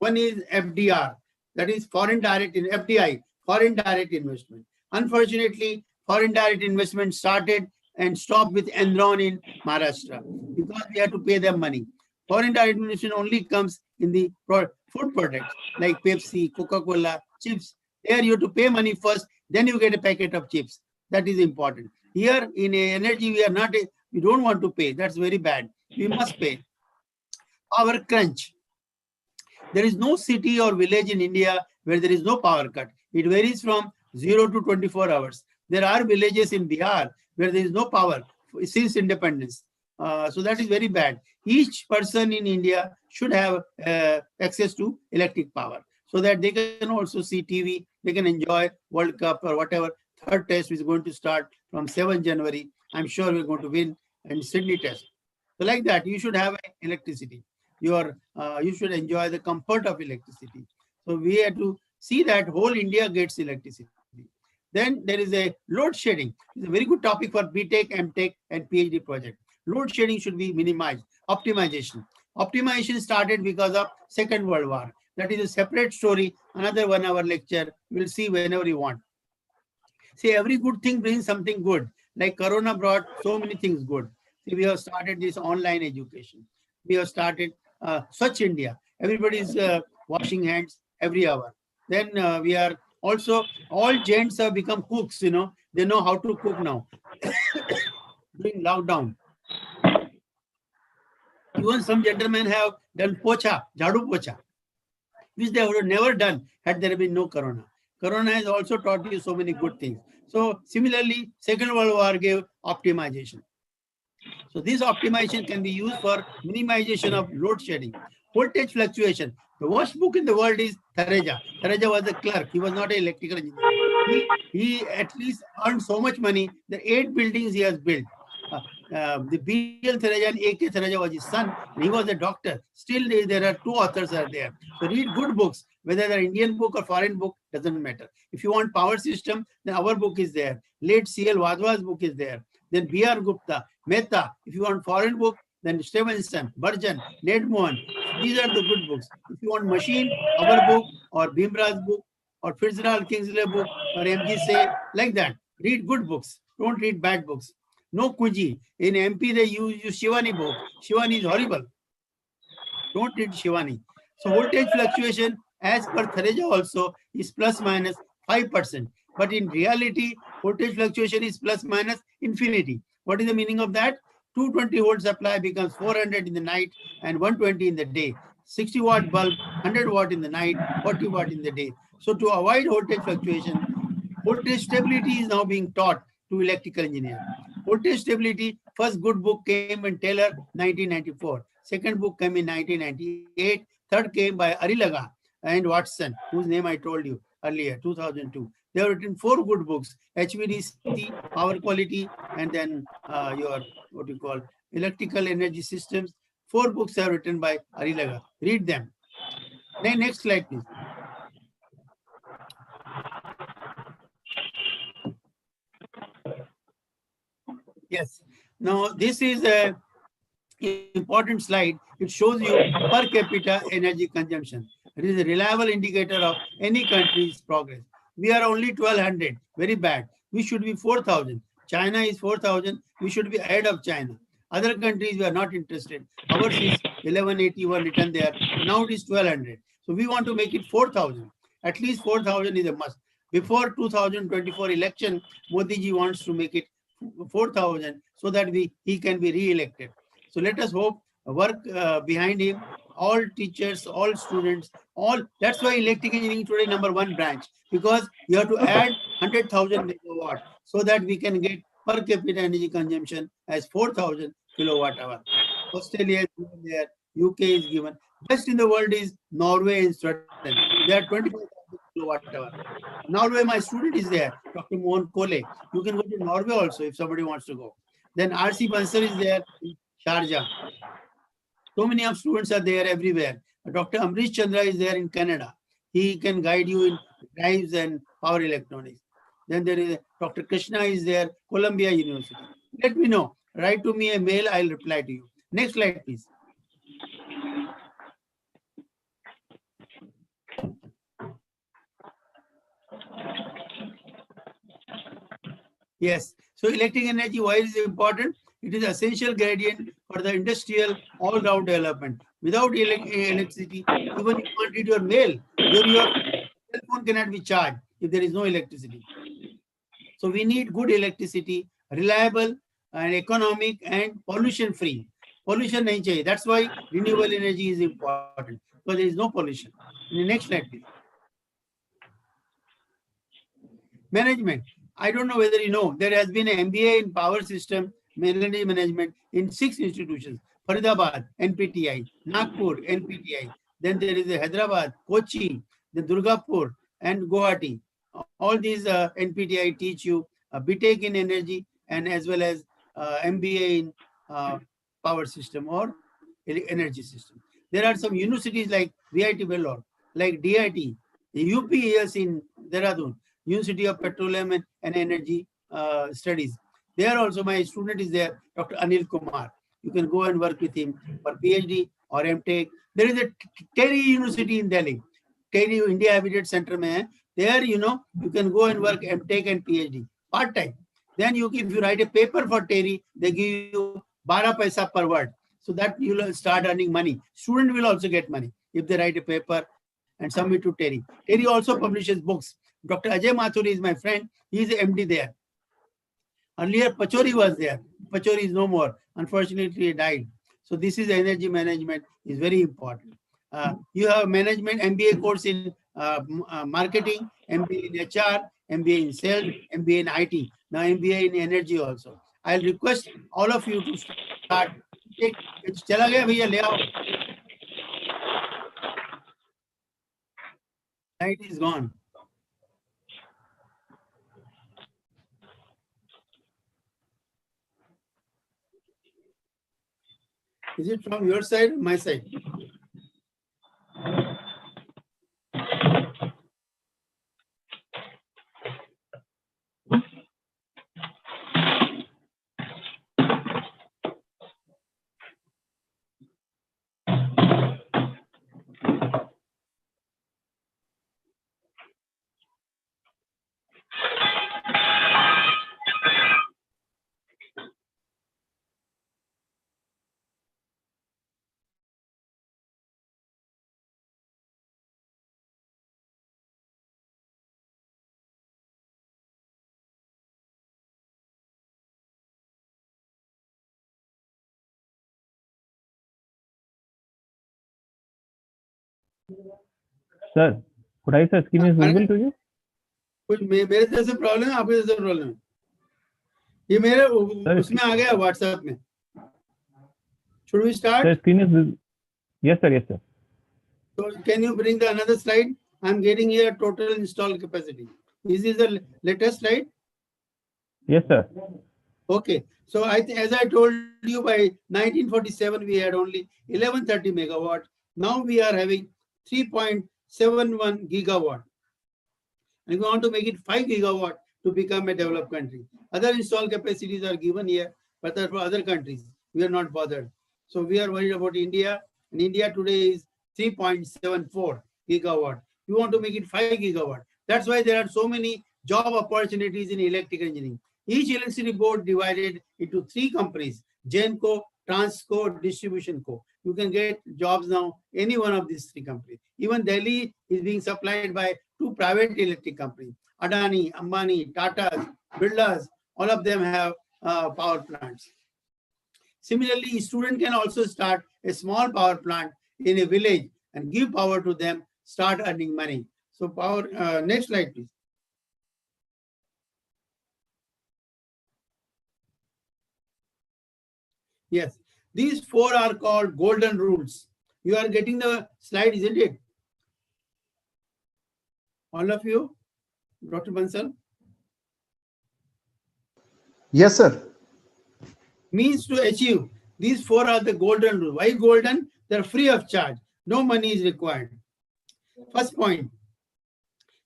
One is FDR, that is foreign direct FDI, foreign direct investment. Unfortunately, foreign direct investment started and stop with Enron in Maharashtra because we have to pay them money. Foreign direct donation only comes in the food products like Pepsi, Coca-Cola, chips. There you have to pay money first, then you get a packet of chips. That is important. Here in energy, we don't want to pay. That's very bad. We must pay. Power crunch. There is no city or village in India where there is no power cut. It varies from 0 to 24 hours. There are villages in Bihar where there is no power since independence. So that is very bad. Each person in India should have access to electric power so that they can also see TV, they can enjoy World Cup or whatever. Third test is going to start from 7 January. I'm sure we're going to win in Sydney test. So like that, you should have electricity. You should enjoy the comfort of electricity. So we have to see that whole India gets electricity. Then there is a load shedding. It's a very good topic for BTech, MTech, and PhD project. Load shedding should be minimized. Optimization. Optimization started because of Second World War. That is a separate story. Another 1 hour lecture. We'll see whenever you want. See, every good thing brings something good. Like Corona brought so many things good. See, we have started this online education. We have started Swachh India. Everybody is washing hands every hour. Then we are also, all gents have become cooks, you know. They know how to cook now. During lockdown. Even some gentlemen have done pocha, jhadu pocha, which they would have never done had there been no Corona. Corona has also taught you so many good things. So similarly, Second World War gave optimization. So this optimization can be used for minimization of load shedding. Voltage fluctuation. The worst book in the world is Thareja. Thareja was a clerk. He was not an electrical engineer. He at least earned so much money that 8 buildings he has built. The B.L. Thareja and A.K. Thareja was his son, and he was a doctor. Still, there are 2 authors are there. So read good books, whether they're Indian book or foreign book, doesn't matter. If you want power system, then our book is there. Late C.L. Wadhwa's book is there. Then B.R. Gupta, Mehta. If you want foreign book, then Stevenson, Burjan, Ned Mohan. These are the good books. If you want machine, our book, or Bhimraj's book, or Fitzgerald Kingsley book, or M.G. Say, like that. Read good books. Don't read bad books. No Kuji. In MP, they use Shivani book. Shivani is horrible. Don't read Shivani. So voltage fluctuation, as per Thareja also, is plus minus 5%. But in reality, voltage fluctuation is plus minus infinity. What is the meaning of that? 220 volt supply becomes 400 in the night and 120 in the day. 60 watt bulb, 100 watt in the night, 40 watt in the day. So to avoid voltage fluctuation, voltage stability is now being taught to electrical engineers. Voltage stability, first good book came in Taylor, 1994. Second book came in 1998. Third came by Arilaga and Watson, whose name I told you earlier, 2002. They have written 4 good books, HVDC, power quality, and then what you call, electrical energy systems. 4 books are written by Arilaga. Read them. Then next slide, please. Yes. Now, this is a important slide. It shows you per capita energy consumption. It is a reliable indicator of any country's progress. We are only 1200, very bad. We should be 4000. China is 4000. We should be ahead of China. Other countries, we are not interested. Ours is 1181 written there. Now it is 1200. So we want to make it 4000. At least 4000 is a must. Before 2024 election, Modi ji wants to make it 4,000 so that he can be re-elected. So let us hope, work behind him, all teachers, all students, all. That's why electrical engineering today #1 branch, because you have to add 100,000 megawatt so that we can get per capita energy consumption as 4,000 kilowatt hour. Australia is given there, UK is given. Best in the world is Norway and Sweden. They are 25,000 kilowatt hour. Norway, my student is there, Dr. Mohan Kole. You can go to Norway also if somebody wants to go. Then R.C. Bansal is there in Sharjah. So many of students are there everywhere. Dr. Amrish Chandra is there in Canada. He can guide you in drives and power electronics. Then there is Dr. Krishna is there, Columbia University. Let me know. Write to me a mail, I'll reply to you. Next slide, please. Yes. So So electric energy, why is it important? It is essential gradient for the industrial all-round development. Without electricity, even if you read your mail, your cell phone cannot be charged if there is no electricity. So we need good electricity, reliable and economic and pollution-free. Pollution nahi chahiye. That's why renewable energy is important, because there is no pollution. In the next slide, please. Management. I don't know whether you know, there has been an MBA in power system management in 6 institutions. Faridabad, NPTI, Nagpur, NPTI. Then there is a Hyderabad, Kochi, the Durgapur, and Guwahati. All these NPTI teach you BTech in energy and as well as MBA in power system or energy system. There are some universities like VIT Vellore, like DIT, UPES in Dehradun, University of Petroleum and Energy Studies. There also my student is there, Dr. Anil Kumar. You can go and work with him for PhD or MTech. There is a Terry University in Delhi, Terry India Habitat Center mein hai. There, you know, you can go and work MTech and PhD part time. Then if you write a paper for Terry, they give you 12 paisa per word. So that you will start earning money. Student will also get money if they write a paper and submit to Terry. Terry also publishes books. Dr. Ajay Mathuri is my friend. He is MD there. Earlier, Pachori was there. Pachori is no more. Unfortunately, he died. So this is energy management is very important. You have management MBA course in marketing, MBA in HR, MBA in sales, MBA in IT. Now MBA in energy also. I'll request all of you to start. चला गया भैया ले आओ. Light is gone. Is it from your side or my side? Sir, could I say screen is visible to you? कुछ मेरे तरफ से problem है, आपके तरफ से प्रॉब्लम है. ये मेरे उसमें आ गया व्हाट्सएप में. Should we start? Sir, screen is yes sir, yes sir. So can you bring the another slide? I'm getting here total install capacity. Is this the latest slide? Yes sir. Okay. So as I told you, by 1947 we had only 1130 megawatt. Now we are having 3.71 gigawatt. And we want to make it 5 gigawatt to become a developed country. Other install capacities are given here, but for other countries, we are not bothered. So we are worried about India, and India today is 3.74 gigawatt. We want to make it 5 gigawatt. That's why there are so many job opportunities in electrical engineering. Each electricity board divided into 3 companies: Genco, Transco, Distribution Co. You can get jobs now, any one of these 3 companies. Even Delhi is being supplied by 2 private electric companies: Adani, Ambani, Tata, Birlas. All of them have power plants. Similarly, a student can also start a small power plant in a village and give power to them, start earning money. So power, next slide, please. Yes, these 4 are called golden rules. You are getting the slide, isn't it? All of you, Dr. Bansal? Yes, sir. Means to achieve. These 4 are the golden rules. Why golden? They're free of charge. No money is required. First point,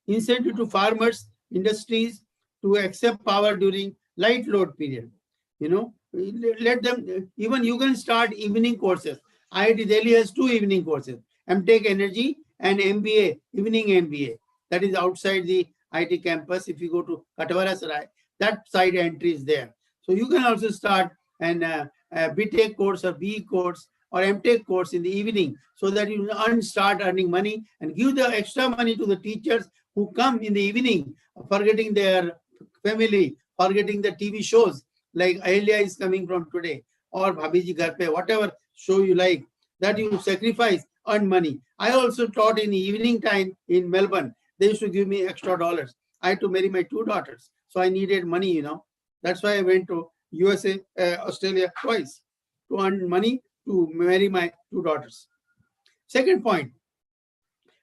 incentive to farmers, industries to accept power during light load period. You know, let them, even you can start evening courses. IIT Delhi has 2 evening courses, MTech Energy and MBA, evening MBA. That is outside the IT campus. If you go to Katwara Sarai, that side entry is there. So you can also start an BTech course or BE course or MTech course in the evening, so that you start earning money and give the extra money to the teachers who come in the evening, forgetting their family, forgetting the TV shows like Ailya is coming from today, or Bhabiji Ghar Pe, whatever show you like, that you sacrifice, earn money. I also taught in the evening time in Melbourne. They used to give me extra dollars. I had to marry my 2 daughters, so I needed money, you know. That's why I went to USA, Australia twice to earn money to marry my 2 daughters. Second point,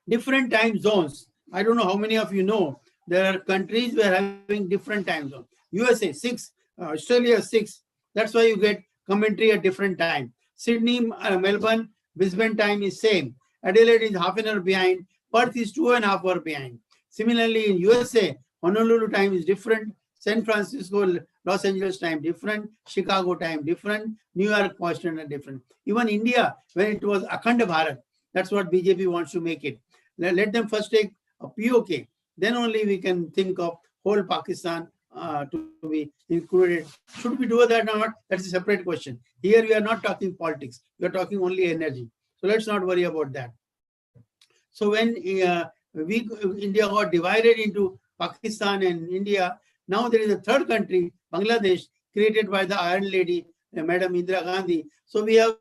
different time zones. I don't know how many of you know, there are countries where having different time zones. USA 6, Australia 6. That's why you get commentary at different time. Sydney, Melbourne, Brisbane time is same. Adelaide is half an hour behind. Perth is 2.5 hours behind. Similarly, in USA, Honolulu time is different. San Francisco, Los Angeles time different. Chicago time different. New York, Washington are different. Even India, when it was Akhand Bharat, that's what BJP wants to make it. Let them first take a POK. Then only we can think of whole Pakistan to be included. Should we do that or not? That's a separate question. Here we are not talking politics. We are talking only energy. So let's not worry about that. So when India got divided into Pakistan and India, now there is a third country, Bangladesh, created by the Iron Lady, Madam Indira Gandhi. So we have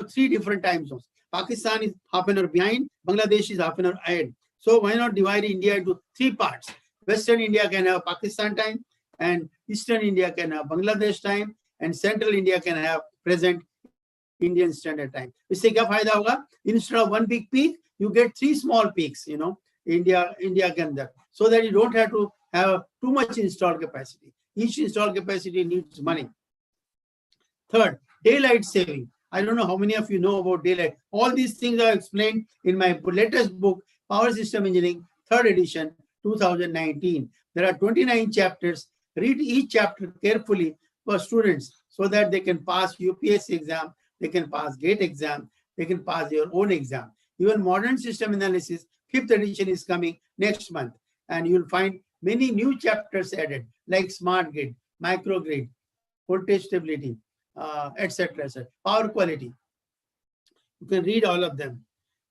3 different time zones. Pakistan is half an hour behind, Bangladesh is half an hour ahead. So why not divide India into 3 parts? Western India can have Pakistan time, and Eastern India can have Bangladesh time, and Central India can have present Indian Standard Time. इससे क्या फायदा होगा? Instead of 1 big peak, you get 3 small peaks, you know, India के अंदर, so that you don't have to have too much installed capacity. Each installed capacity needs money. Third, daylight saving. I don't know how many of you know about daylight. All these things are explained in my latest book, Power System Engineering, 3rd edition, 2019. There are 29 chapters. Read each chapter carefully for students so that they can pass UPSC exam, they can pass GATE exam, they can pass your own exam. Even modern system analysis, 5th edition is coming next month. And you'll find many new chapters added, like smart grid, microgrid, voltage stability, etc. Power quality. You can read all of them.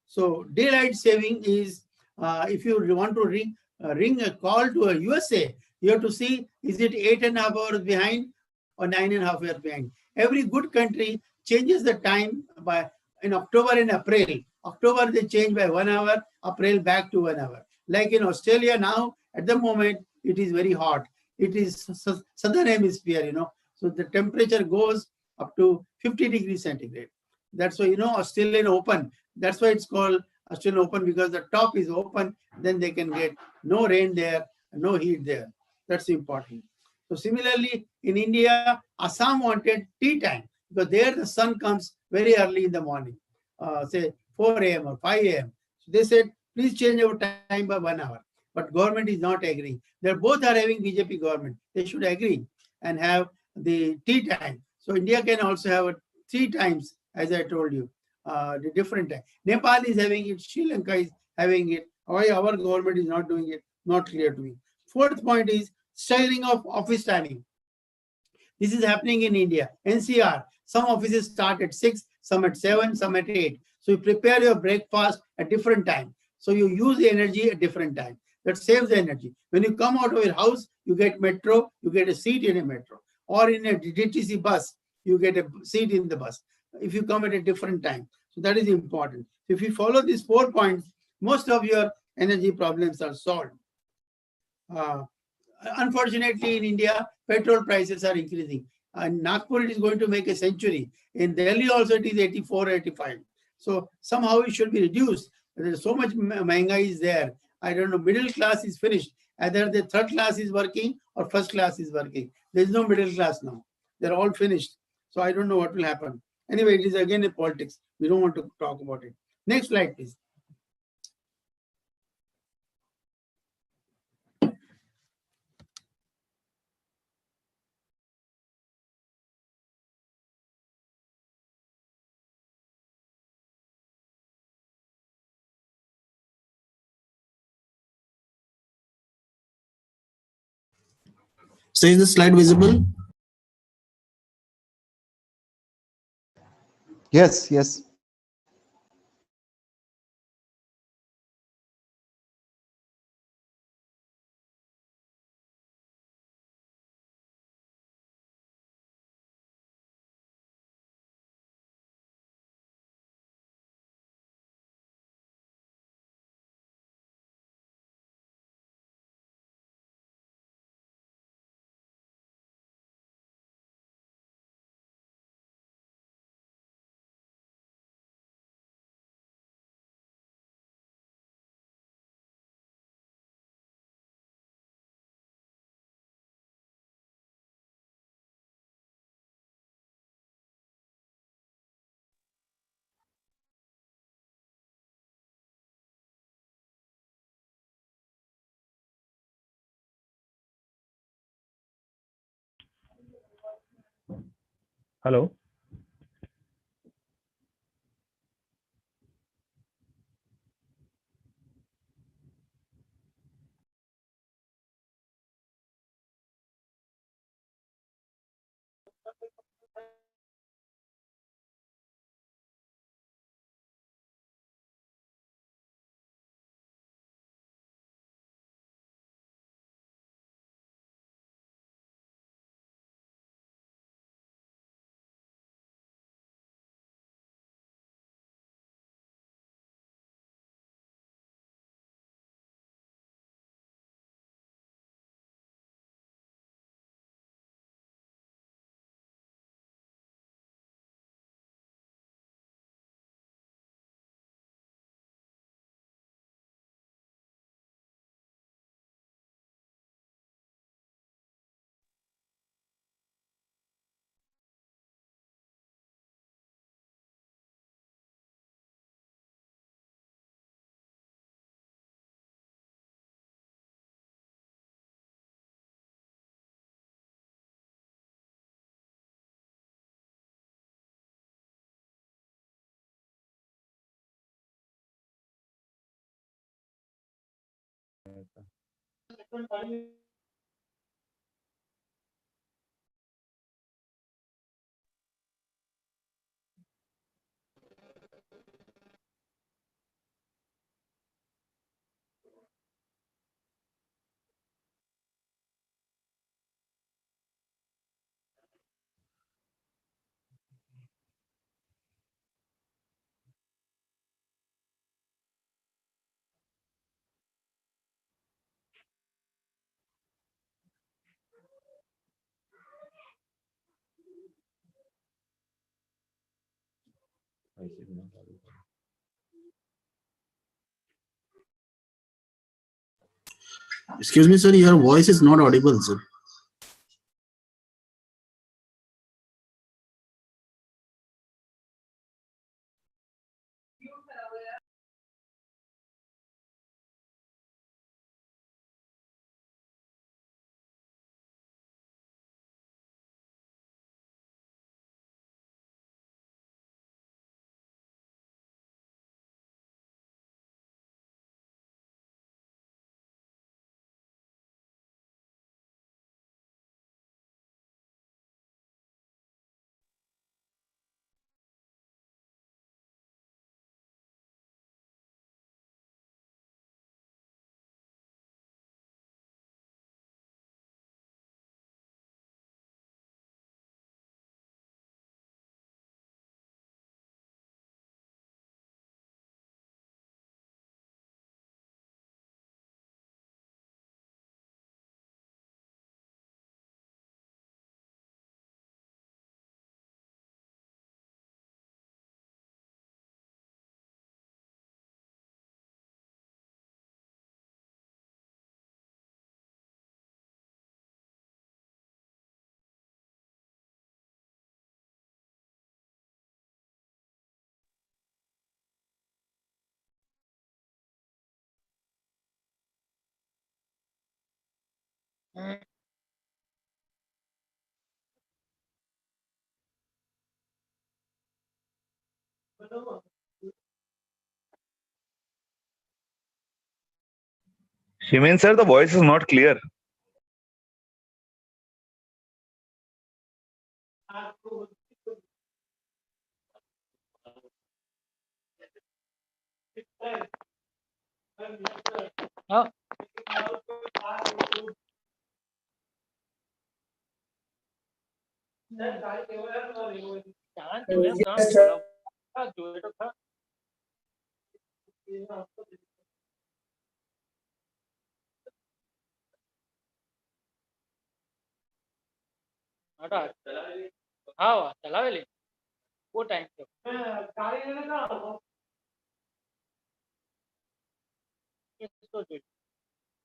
So daylight saving is, if you want to ring a call to a USA, you have to see, is it 8.5 hours behind or 9.5 hours behind? Every good country changes the time by in October and April. October they change by 1 hour, April back to 1 hour. Like in Australia now, at the moment, it is very hot. It is southern hemisphere, you know. So the temperature goes up to 50 degrees centigrade. That's why, you know, Australian Open. That's why it's called Australian Open, because the top is open. Then they can get no rain there, no heat there. That's important. So similarly, in India, Assam wanted tea time, because there the sun comes very early in the morning, say 4 a.m. or 5 a.m. So they said, please change our time by 1 hour. But government is not agreeing. They both are having BJP government. They should agree and have the tea time. So India can also have 3 times, as I told you, the different time. Nepal is having it, Sri Lanka is having it. Why our government is not doing it, not clear to me. Fourth point is staggering of office timing. This is happening in India. NCR, some offices start at 6, some at 7, some at 8. So you prepare your breakfast at different time. So you use the energy at different time. That saves the energy. When you come out of your house, you get metro, you get a seat in a metro. Or in a DTC bus, you get a seat in the bus. If you come at a different time. So that is important. If you follow these 4 points, most of your energy problems are solved. Unfortunately, in India, petrol prices are increasing. In Nagpur, it is going to make a century. In Delhi also, it is 84, 85. So somehow it should be reduced. There's so much mahangai is there. I don't know, middle class is finished. Either the 3rd class is working or 1st class is working. There's no middle class now. They're all finished. So I don't know what will happen. Anyway, it is again a politics. We don't want to talk about it. Next slide, please. So is the slide visible? Yes. Hello. Excuse me, sir, your voice is not audible, sir. Shimin sir, the voice is not clear. हाँ हाँ चलावेली वो time पे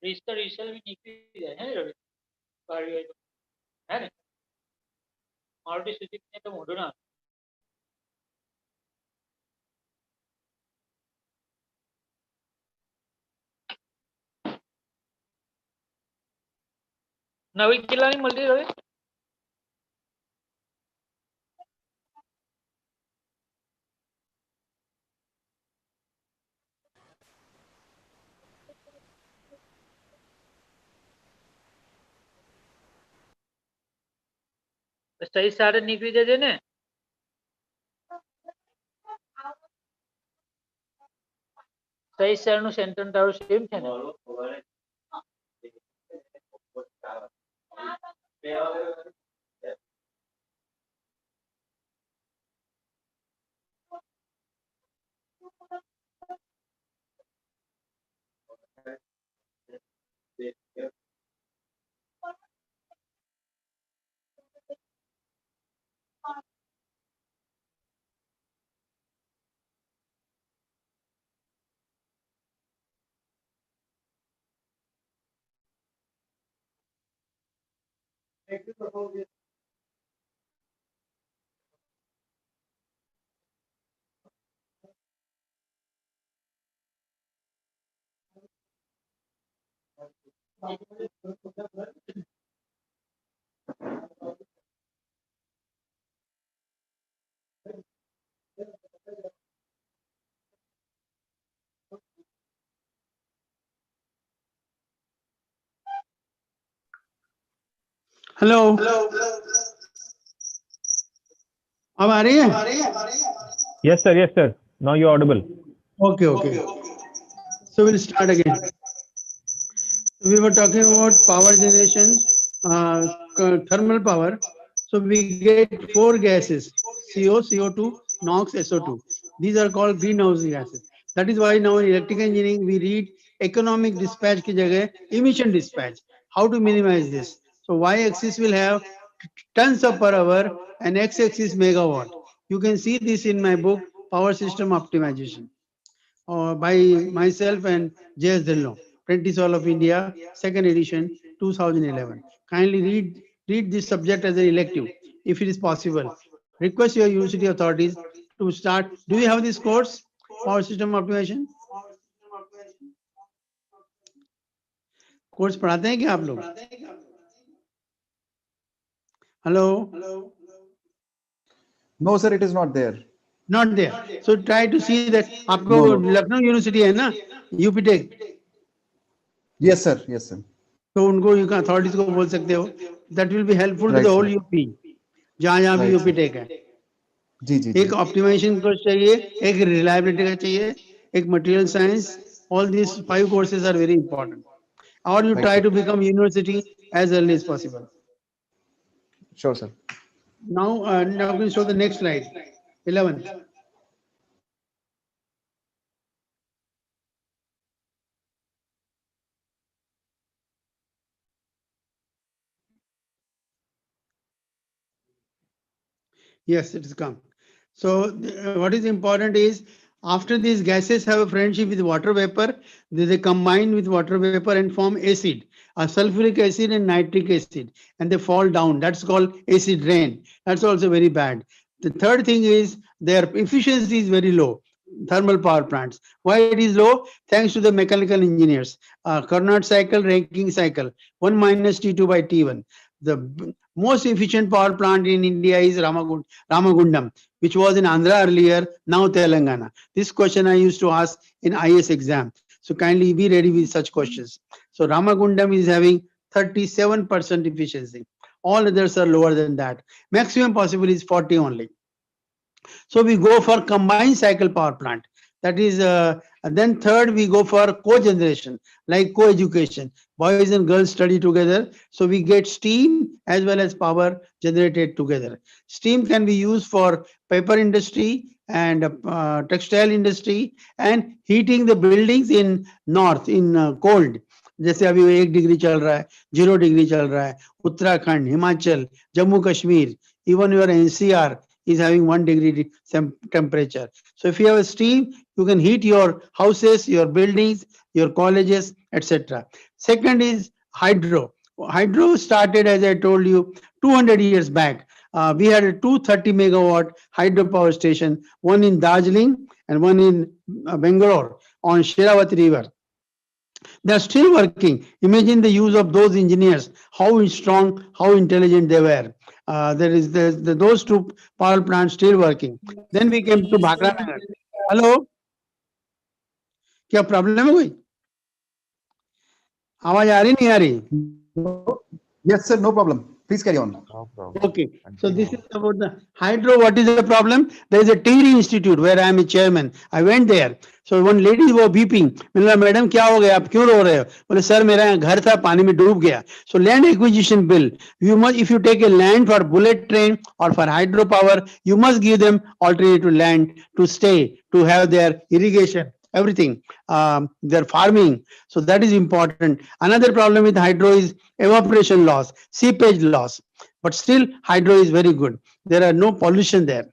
register રિસલ બી નીકળી જાય હે રવિ ગાડી હોય તો હે ને મારુતિ સુઝુકી ને તો મોઢું ના નવી કેટલાની મળતી રવિ સહી સારે નીકળી જજે ને સહી સાર નું સેન્ટર તારું સેમ છે ને हेलो अब आ रही है Yes, sir. Yes, sir. Now you're audible. okay okay so we'll start again we were talking about power generation thermal power so we get four gases CO CO2 NOx SO2 these are called greenhouse gases that is why now in electrical engineering we read economic dispatch ki jagah emission dispatch how to minimize this so y axis will have tons of per hour and x axis megawatt you can see this in my book power system optimization by myself and J.S. Dhillon, Apprentice Hall of India, second edition, 2011. Kindly read this subject as an elective, if it is possible. Request your university authorities to start. Do you have this course, Power System Optimization? Course पढ़ाते हैं क्या आप लोग? Hello? No, sir, it is not there. Not there. So try to see that. आपको No. Lucknow university है ना, UP tech. Yes, sir. Yes, sir. तो उनको अथॉरिटीज को बोल सकते हो. That will be helpful to Right, the whole sir. UP. जहाँ भी Right, यूपी sir. टेक है. जी जी एक ऑप्टिमाइजेशन कोर्स चाहिए, एक रिलायबिलिटी का चाहिए, एक material science. All these 5 courses are very important. Or you Right, try sir. to become university as early as possible. Sure, sir. Now we'll show the next slide. 11. Yes, it has come. So what is important is after these gases have a friendship with water vapor, they combine with water vapor and form acid, a sulfuric acid and nitric acid, and they fall down. That's called acid rain. That's also very bad. The third thing is their efficiency is very low. Thermal power plants. Why it is low? Thanks to the mechanical engineers. Carnot cycle, Rankine cycle, 1 minus T2 by T1. The most efficient power plant in India is Ramagundam, which was in Andhra earlier, now Telangana. This question I used to ask in IS exam. So kindly be ready with such questions. So Ramagundam is having 37% efficiency. All others are lower than that. Maximum possible is 40 only. So we go for combined cycle power plant. That is, then third, we go for co-generation, like co-education. Boys and girls study together, so we get steam as well as power generated together. Steam can be used for paper industry and textile industry and heating the buildings in north, in cold. जैसे अभी 1 degree चल रहा है, 0 degree चल रहा है, Uttarakhand, Himachal, Jammu Kashmir, even your NCR is having 1 degree temperature. So if you have a steam, you can heat your houses, your buildings, your colleges, etc. Second is hydro. Hydro started, as I told you, 200 years back. We had a 230 megawatt hydropower station, one in Darjeeling and one in Bangalore on Shiravati River. They are still working. Imagine the use of those engineers, how strong, how intelligent they were. Those two power plants still working. Then we came to Bhakra Nagar. Hello, क्या problem है कोई? आवाज आ रही नहीं आ रही? Yes, sir, no problem. Please carry on. Okay, so this is about the hydro. What is the problem? There is a Tingri Institute where I am a chairman. I went there. So one lady was weeping. मैंने कहा madam क्या हो गया, आप क्यों रो रहे हो? बोले सर मेरा घर था पानी में डूब गया. So land acquisition bill. You must, if you take a land for bullet train or for hydro power, you must give them alternative land to stay, to have their irrigation, everything, their farming. So that is important. Another problem with hydro is evaporation loss, seepage loss. But still, hydro is very good. There are no pollution there.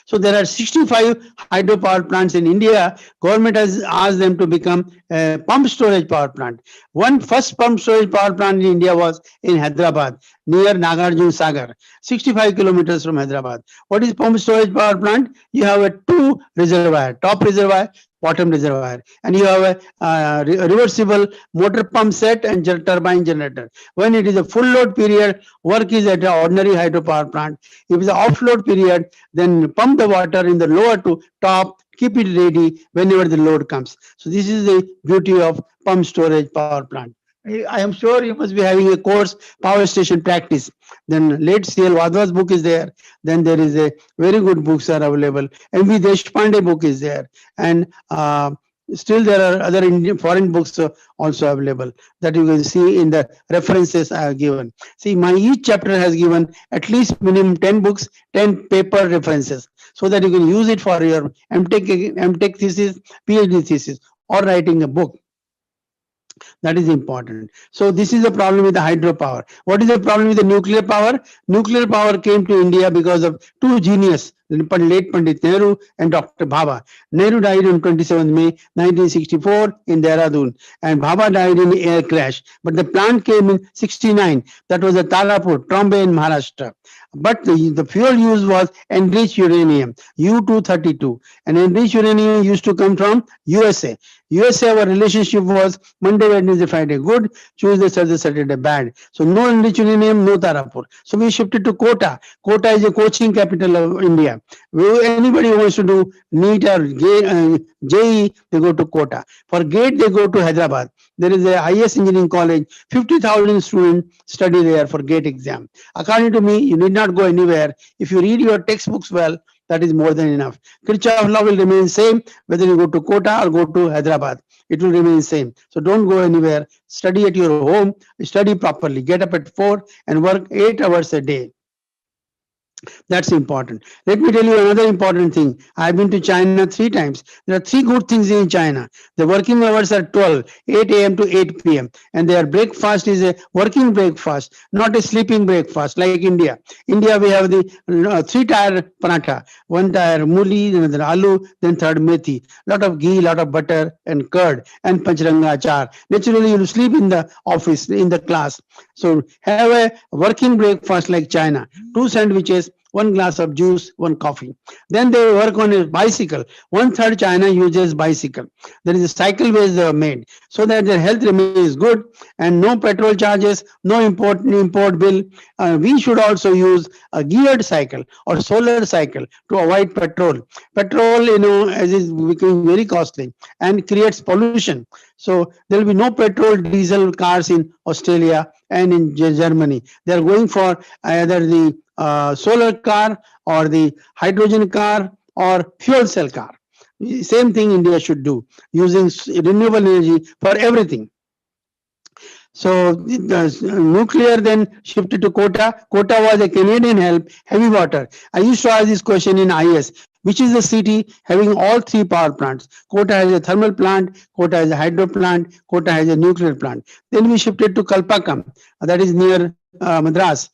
So there are 65 hydropower plants in India. Government has asked them to become a pump storage power plant. One first pump storage power plant in India was in Hyderabad, near Nagarjuna Sagar, 65 kilometers from Hyderabad. What is pump storage power plant? You have a two reservoir, top reservoir, bottom reservoir, and you have a reversible motor pump set and turbine generator. When it is a full load period, work is at an ordinary hydropower plant. If it is an off load period, then pump the water in the lower to top, keep it ready whenever the load comes. So this is the beauty of pump storage power plant. I am sure you must be having a course, power station practice. Then late CL Wadhwa's book is there. Then there is a very good books are available. M.V. Deshpande book is there. And still there are other Indian foreign books also available that you can see in the references I have given. See, my each chapter has given at least minimum 10 books, 10 paper references, so that you can use it for your MTech thesis, PhD thesis, or writing a book. That is important. So this is the problem with the hydropower. What is the problem with the nuclear power? Nuclear power came to India because of two geniuses, late Pandit Nehru and Dr. Bhabha. Nehru died on 27th May 1964 in Dehradun, and Bhabha died in an air crash. But the plant came in 69. That was at Tarapur, Trombay in Maharashtra. But the fuel used was enriched uranium, U-232. And enriched uranium used to come from USA. USA, our relationship was Monday, Wednesday, Friday good, Tuesday, Thursday, Saturday bad. So no enriched uranium, no Tarapur. So we shifted to Kota. Kota is a coaching capital of India. Anybody who wants to do NEET or JE, they go to Kota. For GATE, they go to Hyderabad. There is a IS engineering college, 50,000 students study there for GATE exam. According to me, you need not go anywhere. If you read your textbooks well, that is more than enough. Kirchhoff law will remain same whether you go to Kota or go to Hyderabad. It will remain same. So don't go anywhere. Study at your home. Study properly. Get up at 4 and work 8 hours a day. That's important. Let me tell you another important thing. I've been to China 3 times. There are 3 good things in China. The working hours are 12, 8 a.m. to 8 p.m. And their breakfast is a working breakfast, not a sleeping breakfast like India. India, we have the 3-tier paratha. 1 tier mooli, then another aloo, then third methi. Lot of ghee, lot of butter and curd and panchranga achar. Naturally, you sleep in the office, in the class. So have a working breakfast like China. 2 sandwiches, 1 glass of juice, 1 coffee. Then they work on a bicycle. 1/3 China uses bicycle. There is a cycle ways they are made so that their health remains good and no petrol charges, no import bill. We should also use a geared cycle or solar cycle to avoid petrol. Petrol, as is becoming very costly and creates pollution. So there will be no petrol diesel cars in Australia and in Germany. They are going for either the solar car or the hydrogen car or fuel cell car. Same thing India should do, using renewable energy for everything. So nuclear then shifted to Kota. Kota was a Canadian help, heavy water. I used to ask this question in IS. Which is the city having all three power plants? Kota has a thermal plant, Kota has a hydro plant, Kota has a nuclear plant. Then we shifted to Kalpakam, that is near Madras,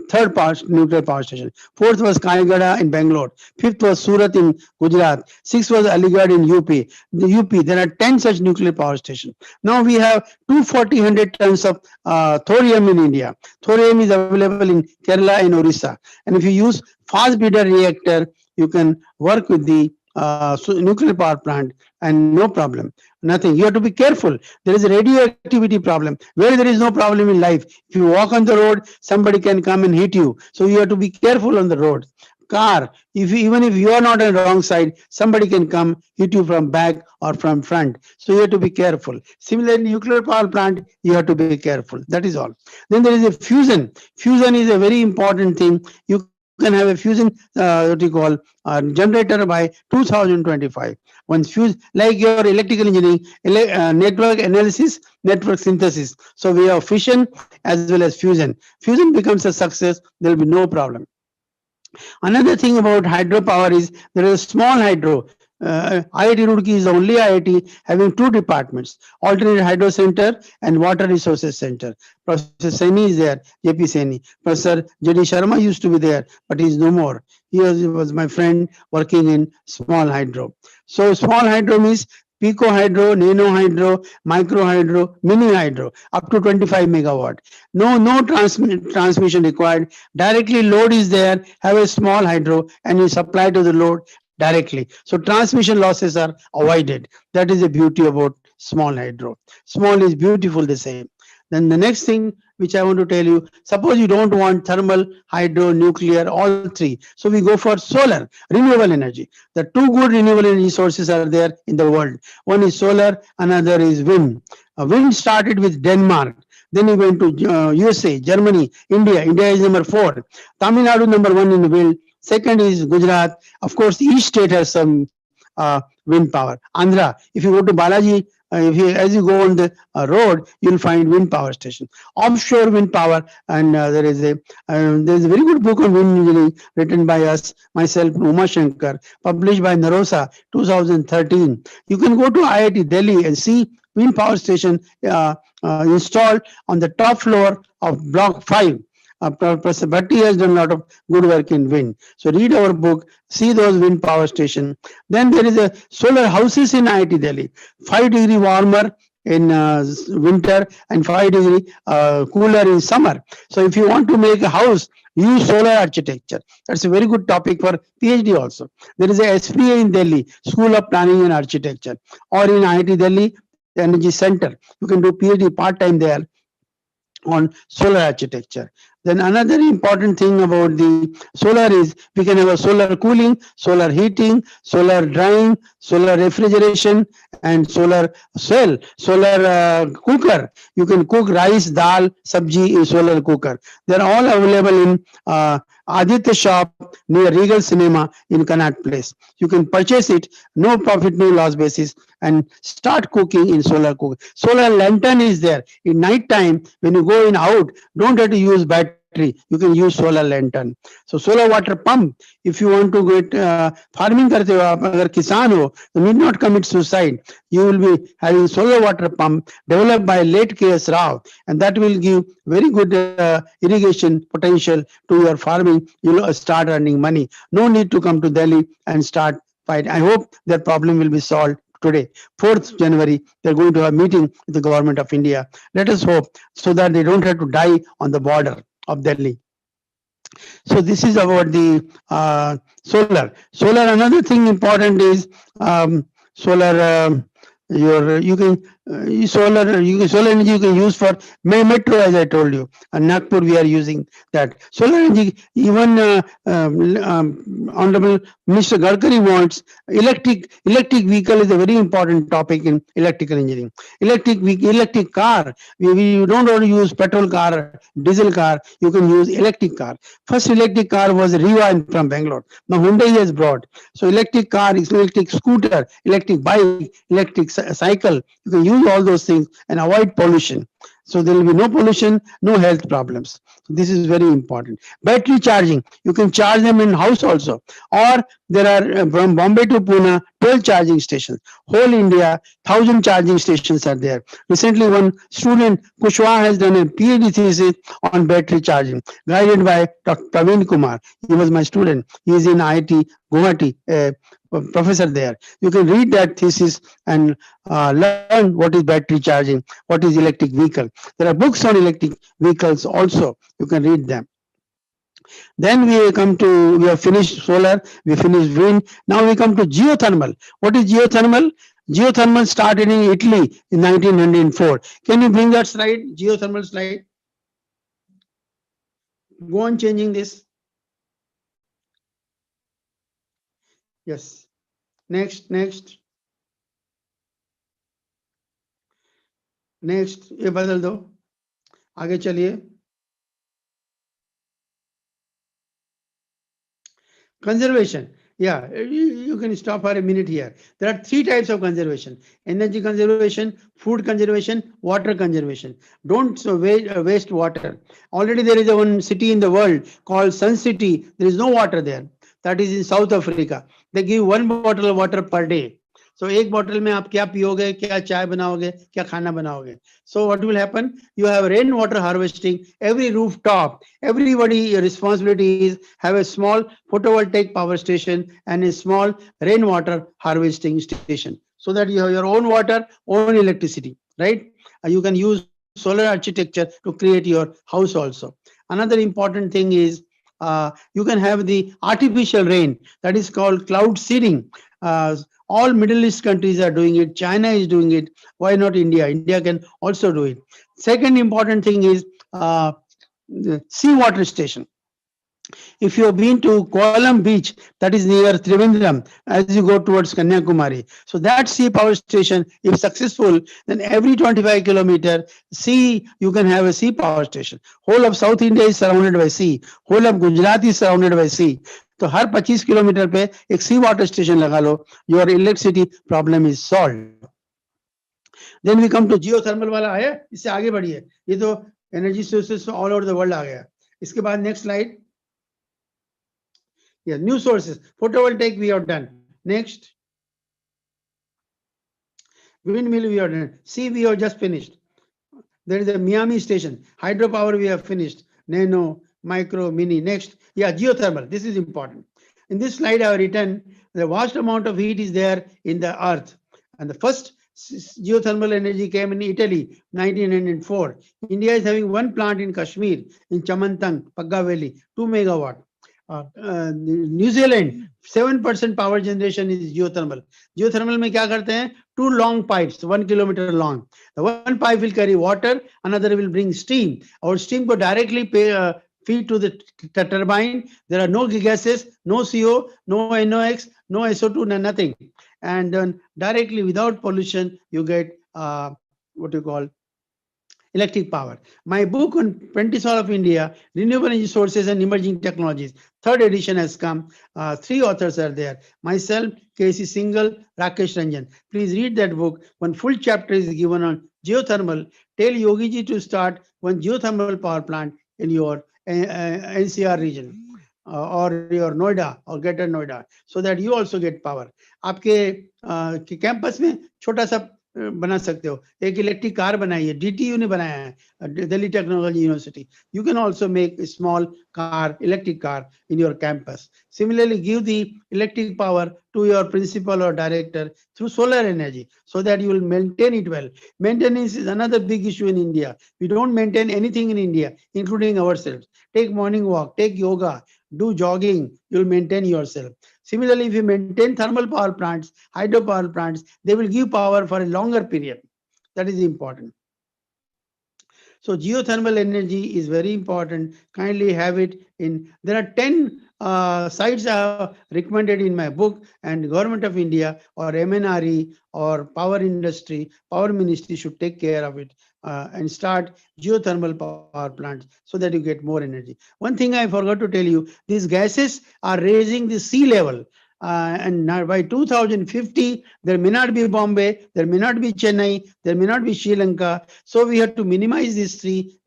third nuclear power station. Fourth was Kaigada in Bangalore. Fifth was Surat in Gujarat. Sixth was Aligarh in UP. The UP, there are 10 such nuclear power stations. Now we have 240 tons of thorium in India. Thorium is available in Kerala and Orissa. And if you use fast breeder reactor, you can work with the nuclear power plant and no problem. Nothing. You have to be careful. There is a radioactivity problem. Where there is no problem in life, if you walk on the road, somebody can come and hit you. So you have to be careful on the road. Car, even if you are not on the wrong side, somebody can come hit you from back or from front. So you have to be careful. Similarly, nuclear power plant, you have to be careful. That is all. Then there is a fusion. Fusion is a very important thing. You can have a fusion, what you call generator by 2025. Once fuse, like your electrical engineering, network analysis, network synthesis. So we have fission as well as fusion. Fusion becomes a success. There will be no problem. Another thing about hydropower is there is a small hydro. IIT Roorkee is the only IIT having two departments, alternate hydro center and water resources center. Professor Saini is there, JP Saini. Professor J.D. Sharma used to be there, but he is no more. Was my friend working in small hydro. So small hydro means pico hydro, nano hydro, micro hydro, mini hydro, up to 25 megawatt. No transmission required. Directly load is there. Have a small hydro and you supply to the load directly. So transmission losses are avoided. That is the beauty about small hydro. Small is beautiful, they say. Then the next thing which I want to tell you, suppose you don't want thermal, hydro, nuclear, all three. So we go for solar, renewable energy. The two good renewable energy sources are there in the world. One is solar, another is wind. Wind started with Denmark. Then he went to USA, Germany, India. India is number 4. Tamil Nadu number 1 in the wind. Second is Gujarat. Of course, each state has some wind power. Andhra, if you go to Balaji, as you go on the road, you'll find wind power station, offshore wind power, and there's a very good book on wind engineering written by us, myself, Uma Shankar, published by Narosa, 2013. You can go to IIT Delhi and see wind power station installed on the top floor of Block 5. Professor Bhatti has done a lot of good work in wind. So read our book, see those wind power station. Then there is a solar houses in IIT Delhi, 5 degree warmer in winter and 5 degree cooler in summer. So if you want to make a house, use solar architecture. That's a very good topic for PhD also. There is a SPA in Delhi, School of Planning and Architecture, or in IIT Delhi, the Energy Center. You can do PhD part-time there on solar architecture. Then another important thing about the solar is we can have a solar cooling, solar heating, solar drying, solar refrigeration, and solar cooker. You can cook rice, dal, sabji in solar cooker. They're all available in Aditya shop near Regal Cinema in Connaught Place. You can purchase it, no profit, no loss basis, and start cooking in solar cooker. Solar lantern is there. In night time, when you go in out, don't have to use battery. You can use solar lantern. So solar water pump. If you want to get farming karte ho, aap agar kisan ho, you need not commit suicide. You will be having solar water pump developed by late K.S. Rao, and that will give very good irrigation potential to your farming. You will start earning money. No need to come to Delhi and start fight. I hope that problem will be solved today. 4th January, they're going to have a meeting with the government of India. Let us hope so that they don't have to die on the border of Delhi. So this is about the solar. Solar, another thing important is solar. You can solar energy you can use for metro, as I told you. And Nagpur we are using that solar energy. Even Honorable Mr. Gadkari wants electric vehicle is a very important topic in electrical engineering. Electric car. We don't want to use petrol car, diesel car. You can use electric car. First electric car was Riva from Bangalore. Now Hyundai has brought. So electric car, electric scooter, electric bike, electric cycle. You can use all those things and avoid pollution. So there will be no pollution, no health problems. So this is very important. Battery charging, you can charge them in house also. Or there are from Bombay to Pune 12 charging stations. Whole India 1,000 charging stations are there. Recently one student Kushwaha has done a PhD thesis on battery charging, guided by Dr. Praveen Kumar. He was my student. He is in IIT Guwahati, professor there. You can read that thesis and learn what is battery charging, what is electric vehicle. There are books on electric vehicles also. You can read them. Then we have finished solar, we finished wind. Now we come to geothermal. What is geothermal? Geothermal started in Italy in 1904. Can you bring that slide, geothermal slide? Go on changing this. Yes. Next. ये बदल दो, आगे चलिए. Conservation. Yeah, you can stop for a minute here. There are 3 types of conservation: energy conservation, food conservation, water conservation. Don't waste water. Already there is one city in the world called Sun City. There is no water there. That is in South Africa. They give 1 bottle of water per day. So एक bottle में आप क्या पियोगे, क्या चाय बनाओगे, क्या खाना बनाओगे. So what will happen? You have rainwater harvesting. Every rooftop, everybody responsibility is have a small photovoltaic power station and a small rainwater harvesting station, so that you have your own water, own electricity, right? You can use solar architecture to create your house also. Another important thing is you can have the artificial rain, that is called cloud seeding. All Middle East countries are doing it. China is doing it. Why not India? India can also do it. Second important thing is the seawater station. If you have been to Kolam Beach, that is near Trivandrum, as you go towards Kanyakumari. So that sea power station, if successful, then every 25 kilometer sea, you can have a sea power station. Whole of South India is surrounded by sea. Whole of Gujarat is surrounded by sea. तो हर 25 kilometre पे एक सी water station लगा लो, your electricity problem is solved. Then we come to geothermal वाला है, इससे आगे बढ़िए. ये तो energy sources all over the world आ गया. इसके बाद next slide. Yeah, new sources. Photovoltaic we have done. Next. Windmill we have done. Sea we have just finished. There is a Miami station. Hydropower we have finished. Nano, micro, mini. Next. Yeah, geothermal. This is important. In this slide I have written the vast amount of heat is there in the earth. And the first geothermal energy came in Italy, 1904. India is having one plant in Kashmir, in Chamantang, Pagga Valley, 2 megawatt. New Zealand 7% power generation is geothermal. Geothermal में क्या करते हैं? 2 long pipes, 1 kilometer long. The one pipe will carry water, another will bring steam. Our steam go directly feed to the turbine. There are no gases, no CO, no NOx, no SO2, no nothing. And then directly without pollution, you get what you call electric power. My book on Apprentice of India, Renewable Energy Sources and Emerging Technologies, 3rd edition has come. 3 authors are there. Myself, K.C. Singhal, Rakesh Ranjan. Please read that book. One full chapter is given on geothermal. Tell Yogi ji to start one geothermal power plant in your NCR region. Or your Noida or Greater Noida, so that you also get power. आपके campus में छोटा सा बना सकते हो. एक electric car बनाइए, DTU ने बनाया है, Delhi technology university. You can also make a small car, electric car in your campus. Similarly, give the electric power to your principal or director through solar energy, so that you will maintain it well. Maintenance is another big issue in India. We don't maintain anything in India, including ourselves. Take morning walk, take yoga, do jogging, you'll maintain yourself. Similarly, if you maintain thermal power plants, hydropower plants, they will give power for a longer period. That is important. So geothermal energy is very important. Kindly have it in. There are 10 sites I have recommended in my book, and Government of India or MNRE or power industry, power ministry should take care of it and start geothermal power plants so that you get more energy. One thing I forgot to tell you, these gases are raising the sea level. And now by 2050, there may not be Bombay, there may not be Chennai, there may not be Sri Lanka. So we have to minimize these three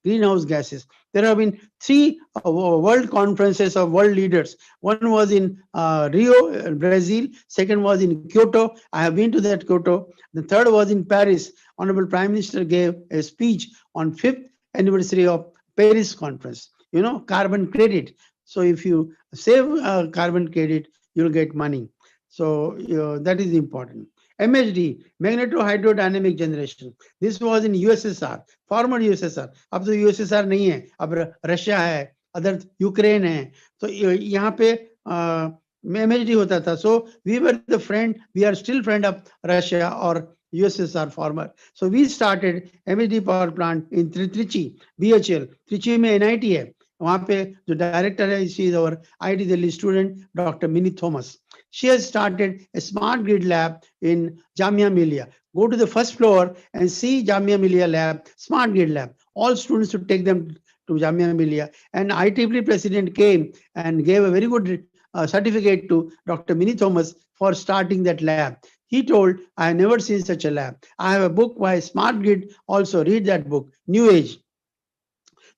greenhouse gases. There have been three world conferences of world leaders. One was in Rio, Brazil. Second was in Kyoto. I have been to that Kyoto. The third was in Paris. Honorable Prime Minister gave a speech on 5th anniversary of Paris conference. You know, carbon credit. So if you save carbon credit, you'll get money. So that is important. MHD, magnetohydrodynamic generation. This was in USSR, former USSR. अब तो USSR नहीं है, अब Russia है, other Ukraine है. तो यहाँ पे MHD होता था. So we were the friend, we are still friend of Russia or USSR former. So we started MHD power plant in Trichy, BHL. Trichy में NIT है. वहाँ पे जो डायरेक्टर है, she is our IIT Delhi student, Dr. Minnie Thomas. She has started a smart grid lab in Jamia Millia. Go to the first floor and see Jamia Millia lab, smart grid lab. All students should take them to Jamia Millia. And IEEE president came and gave a very good certificate to Dr. Minnie Thomas for starting that lab. He told, I have never seen such a lab. I have a book by Smart Grid, also read that book, New Age.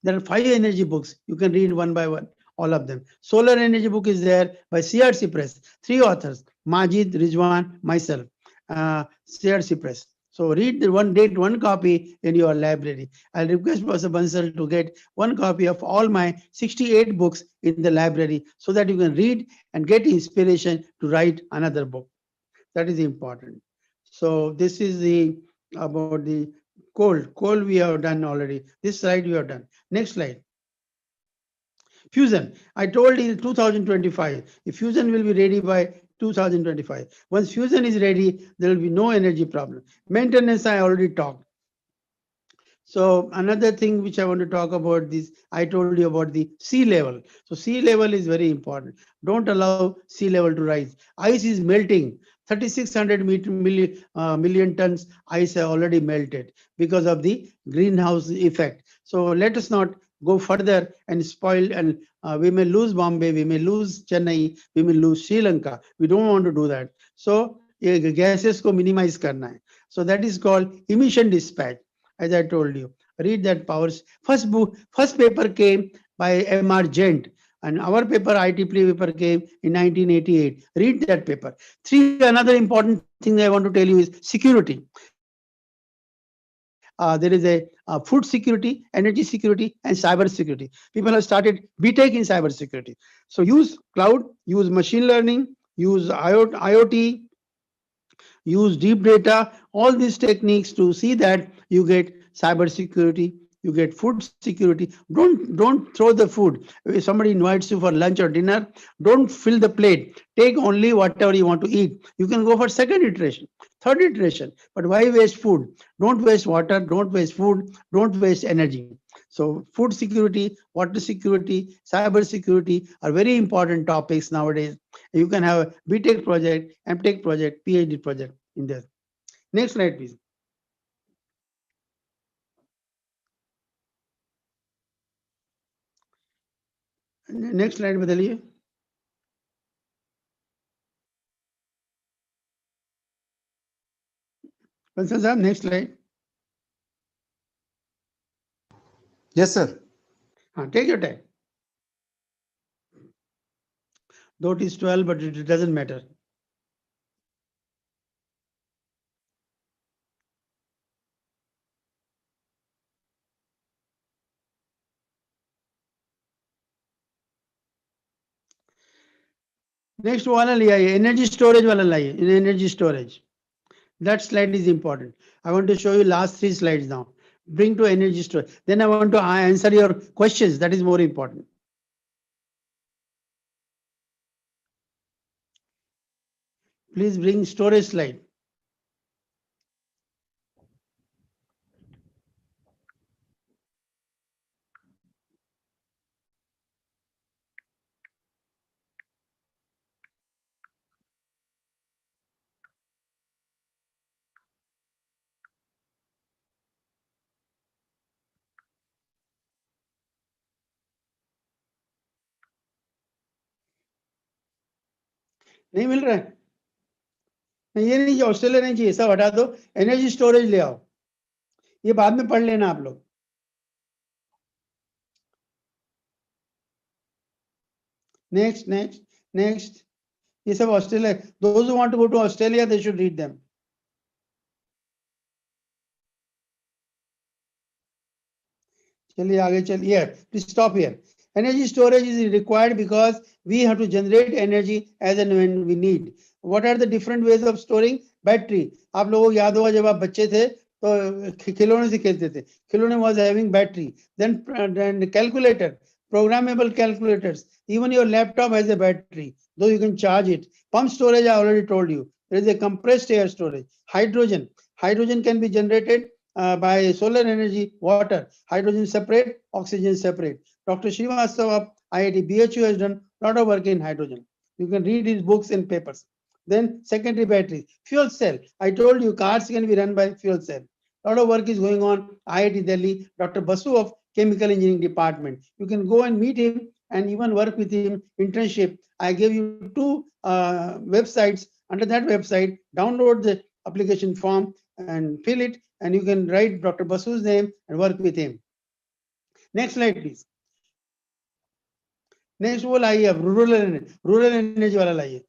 There are 5 energy books. You can read one by one, all of them. Solar energy book is there by CRC Press. 3 authors, Majid, Rizwan, myself, CRC Press. So read the one copy in your library. I'll request Professor Bansal to get one copy of all my 68 books in the library so that you can read and get inspiration to write another book. That is important. So this is the about the coal we have done already. This slide we have done. Next slide. Fusion. I told you 2025. If fusion will be ready by 2025. Once fusion is ready, there will be no energy problem. Maintenance, I already talked. So another thing which I want to talk about this, I told you about the sea level. So sea level is very important. Don't allow sea level to rise. Ice is melting. 3,600 million tons ice have already melted because of the greenhouse effect. So let us not go further and spoil, and we may lose Bombay, we may lose Chennai, we may lose Sri Lanka. We don't want to do that. So gases ko minimize karna hai. So that is called emission dispatch. As I told you, read that powers. First paper came by M.R. Gent, and our paper, IEEE paper, came in 1988. Read that paper. Another important thing I want to tell you is security. There is a food security, energy security, and cyber security. People have started BTech in cyber security. So use cloud, use machine learning, use IoT, use deep data, all these techniques to see that you get cyber security, you get food security. Don't throw the food. If somebody invites you for lunch or dinner, don't fill the plate. Take only whatever you want to eat. You can go for second iteration, third iteration. But why waste food? Don't waste water, don't waste food, don't waste energy. So food security, water security, cyber security are very important topics nowadays. You can have a BTech project, MTech project, PhD project in there. Next slide, please. Next slide बताइए. Bansal साहब, next slide. Yes, sir. Take your time. Though it is 12, but it doesn't matter. Next वाला ले आइए, energy storage वाला लाइए, in energy storage. That slide is important. I want to show you last 3 slides now. Bring to energy storage. Then I want to answer your questions. That is more important. Please bring storage slide. नहीं मिल रहा है? नहीं, ये नहीं, Australia नहीं चाहिए, सब हटा दो, एनर्जी स्टोरेज ले आओ, ये बाद में पढ़ लेना आप लोग। नेक्स्ट नेक्स्ट नेक्स्ट, ये सब Australia, those who want to go to Australia they should read them. चलिए आगे चलिए, please stop here. Energy storage is required because we have to generate energy as and when we need. What are the different ways of storing? Battery. आप लोगों को याद होगा जब आप बच्चे थे तो खिलौने से खेलते थे, खिलौने was having battery. Then calculator, programmable calculators. Even your laptop has a battery, though you can charge it. Pump storage, I already told you. There is a compressed air storage. Hydrogen. Hydrogen can be generated by solar energy, water. Hydrogen separate, oxygen separate. Dr. Srivastava of IIT BHU has done a lot of work in hydrogen. You can read his books and papers. Then secondary batteries, fuel cell. I told you cars can be run by fuel cell. A lot of work is going on. IIT Delhi, Dr. Basu of Chemical Engineering Department. You can go and meet him and even work with him, internship. I gave you 2 websites. Under that website, download the application form and fill it, and you can write Dr. Basu's name and work with him. Next slide, please. Next वो लाइए अब rural energy वाला लाइए।